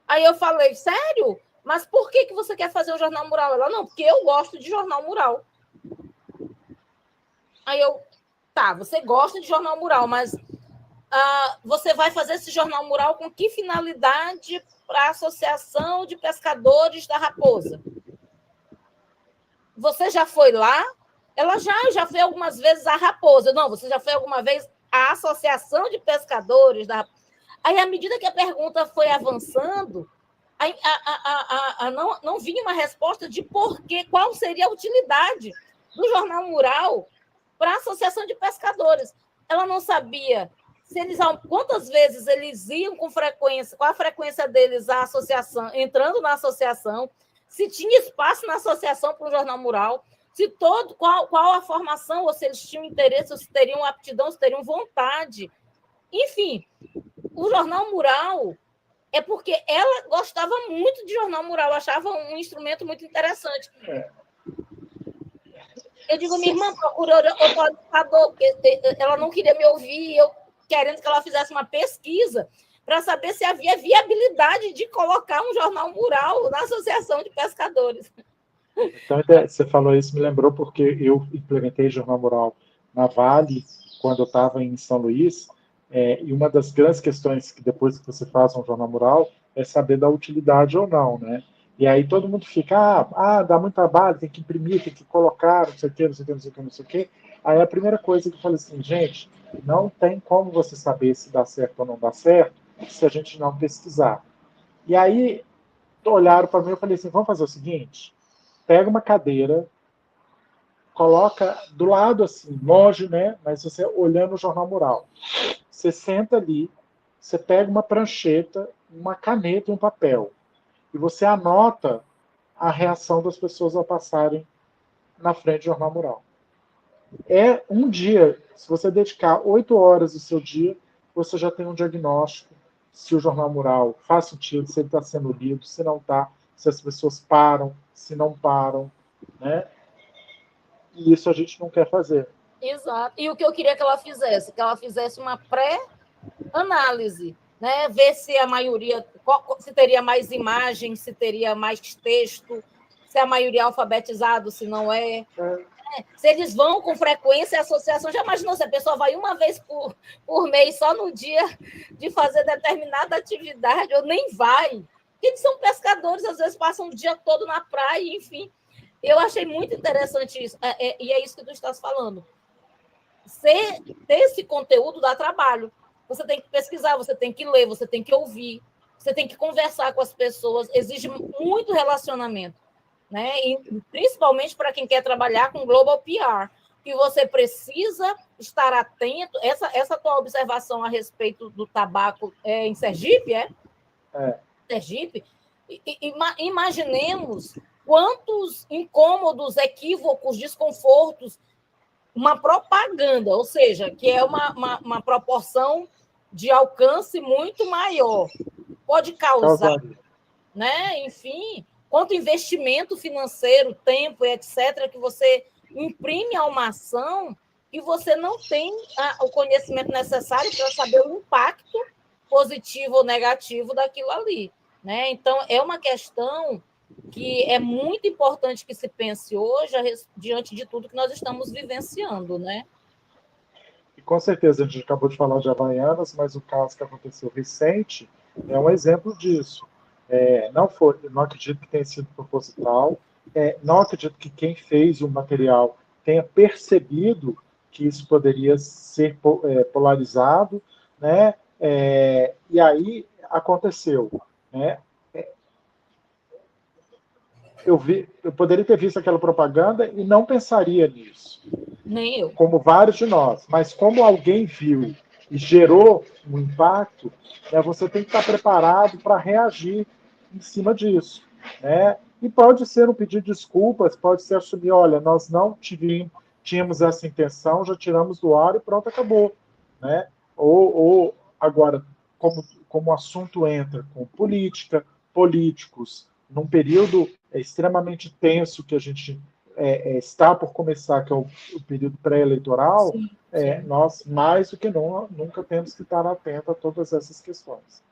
Aí eu falei, sério? Mas por que você quer fazer um jornal mural? Ela, não, porque eu gosto de jornal mural. Aí eu, tá, você gosta de jornal mural, mas você vai fazer esse jornal mural com que finalidade para a Associação de Pescadores da Raposa? Você já foi lá? Ela já foi algumas vezes à Raposa. Não, você já foi alguma vez à Associação de Pescadores da Raposa? Aí, à medida que a pergunta foi avançando, não vinha uma resposta de qual seria a utilidade do jornal mural para a Associação de Pescadores. Ela não sabia quantas vezes eles iam com frequência, qual a frequência deles à associação, entrando na associação, se tinha espaço na associação para o Jornal Mural, qual a formação, ou se eles tinham interesse, ou se teriam aptidão, se teriam vontade. Enfim, o Jornal Mural é porque ela gostava muito de Jornal Mural, achava um instrumento muito interessante. Eu digo, minha irmã procurou outro orientador, porque ela não queria me ouvir, eu querendo que ela fizesse uma pesquisa para saber se havia viabilidade de colocar um Jornal Mural na Associação de Pescadores. Então, você falou isso, me lembrou, porque eu implementei Jornal Mural na Vale, quando eu estava em São Luís, e uma das grandes questões que depois que você faz um Jornal Mural é saber da utilidade ou não, né? E aí todo mundo fica, dá muito trabalho, tem que imprimir, tem que colocar, não sei o quê, não sei o quê, não sei o quê, não sei o quê. Aí a primeira coisa que eu falei assim, gente, não tem como você saber se dá certo ou não dá certo se a gente não pesquisar. E aí olharam para mim e eu falei assim, vamos fazer o seguinte, pega uma cadeira, coloca do lado assim, longe, né? Mas você olhando o Jornal Mural. Você senta ali, você pega uma prancheta, uma caneta e um papel. E você anota a reação das pessoas ao passarem na frente do Jornal Mural. É um dia, se você dedicar 8 horas do seu dia, você já tem um diagnóstico se o Jornal Mural faz sentido, se ele está sendo lido, se não está, se as pessoas param, se não param, né? E isso a gente não quer fazer. Exato. E o que eu queria que ela fizesse uma pré-análise, né? Ver se a maioria, se teria mais imagem, se teria mais texto, se a maioria é alfabetizado, se não é. Se eles vão com frequência à associação, já imaginou se a pessoa vai uma vez por mês, só no dia de fazer determinada atividade, ou nem vai? Porque eles são pescadores, às vezes passam o dia todo na praia, enfim. Eu achei muito interessante isso, e é isso que tu estás falando. Ter esse conteúdo dá trabalho. Você tem que pesquisar, você tem que ler, você tem que ouvir, você tem que conversar com as pessoas, exige muito relacionamento, né? E principalmente para quem quer trabalhar com Global PR, que você precisa estar atento. Essa tua observação a respeito do tabaco em Sergipe, Sergipe, imaginemos quantos incômodos, equívocos, desconfortos, uma propaganda, ou seja, que é uma proporção de alcance muito maior, pode causar, né? Enfim, quanto investimento financeiro, tempo, etc., que você imprime a uma ação e você não tem o conhecimento necessário para saber o impacto positivo ou negativo daquilo ali, né? Então, é uma questão que é muito importante que se pense hoje diante de tudo que nós estamos vivenciando, né? E com certeza, a gente acabou de falar de Havaianas, mas o caso que aconteceu recente é um exemplo disso. Não acredito que tenha sido proposital, não acredito que quem fez o material tenha percebido que isso poderia ser polarizado, né? E aí aconteceu, né? Eu poderia ter visto aquela propaganda e não pensaria nisso. Nem eu. Como vários de nós. Mas como alguém viu e gerou um impacto, né, você tem que estar preparado para reagir em cima disso, né? E pode ser um pedido de desculpas, pode ser assumir, olha, nós não tínhamos essa intenção, já tiramos do ar e pronto, acabou, né? Ou agora, como o assunto entra com política, políticos, num período extremamente tenso que a gente está por começar, que é o período pré-eleitoral, nós, mais do que nunca temos que estar atentos a todas essas questões.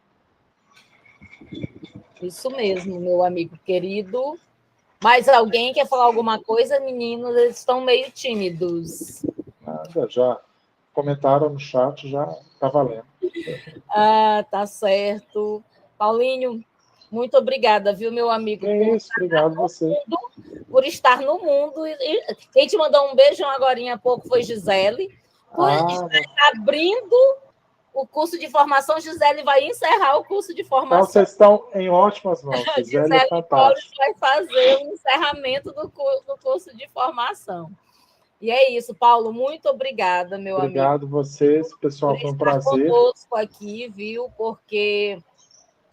Isso mesmo, meu amigo querido. Mais alguém quer falar alguma coisa? Meninos, eles estão meio tímidos. Nada, já comentaram no chat, já está valendo. Tá certo. Paulinho, muito obrigada, viu, meu amigo? Obrigado você. Por estar no mundo. Quem te mandou um beijão agora há pouco foi Gisele. Por estar abrindo o curso de formação, Gisele vai encerrar o curso de formação. Então, vocês estão em ótimas mãos. Gisele é fantástica. Vai fazer o encerramento do curso de formação. E é isso, Paulo. Muito obrigada, meu amigo. Obrigado vocês, pessoal. Foi um prazer. Conosco aqui, viu? Porque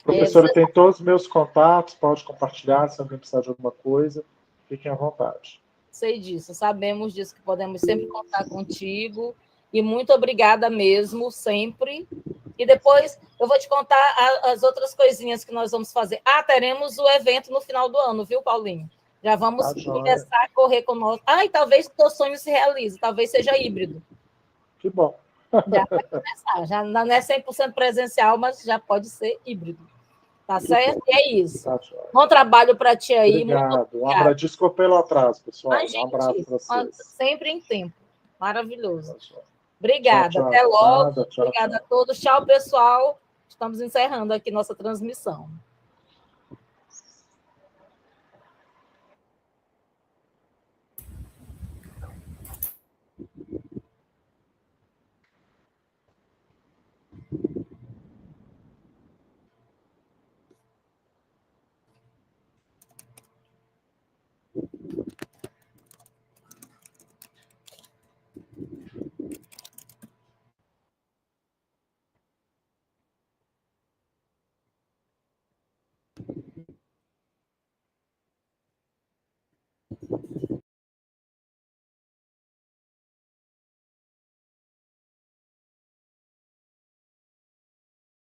a professora tem todos os meus contatos, pode compartilhar se alguém precisar de alguma coisa. Fiquem à vontade. Sei disso, sabemos disso, que podemos sempre contar contigo. E muito obrigada mesmo, sempre. E depois eu vou te contar as outras coisinhas que nós vamos fazer. Teremos o evento no final do ano, viu, Paulinho? Já vamos começar a correr com nós. E talvez o teu sonho se realize, talvez seja híbrido. Que bom. Já vai começar, já não é 100% presencial, mas já pode ser híbrido. Tá certo? E é isso. Tá, bom trabalho para ti aí. Obrigado. Um abraço. Desculpa pelo atraso, pessoal. Um abraço para vocês. Sempre em tempo. Maravilhoso. Tá, obrigada. Tchau, tchau. Até logo. Nada, tchau, obrigada tchau. a todos. Tchau, pessoal. Estamos encerrando aqui nossa transmissão.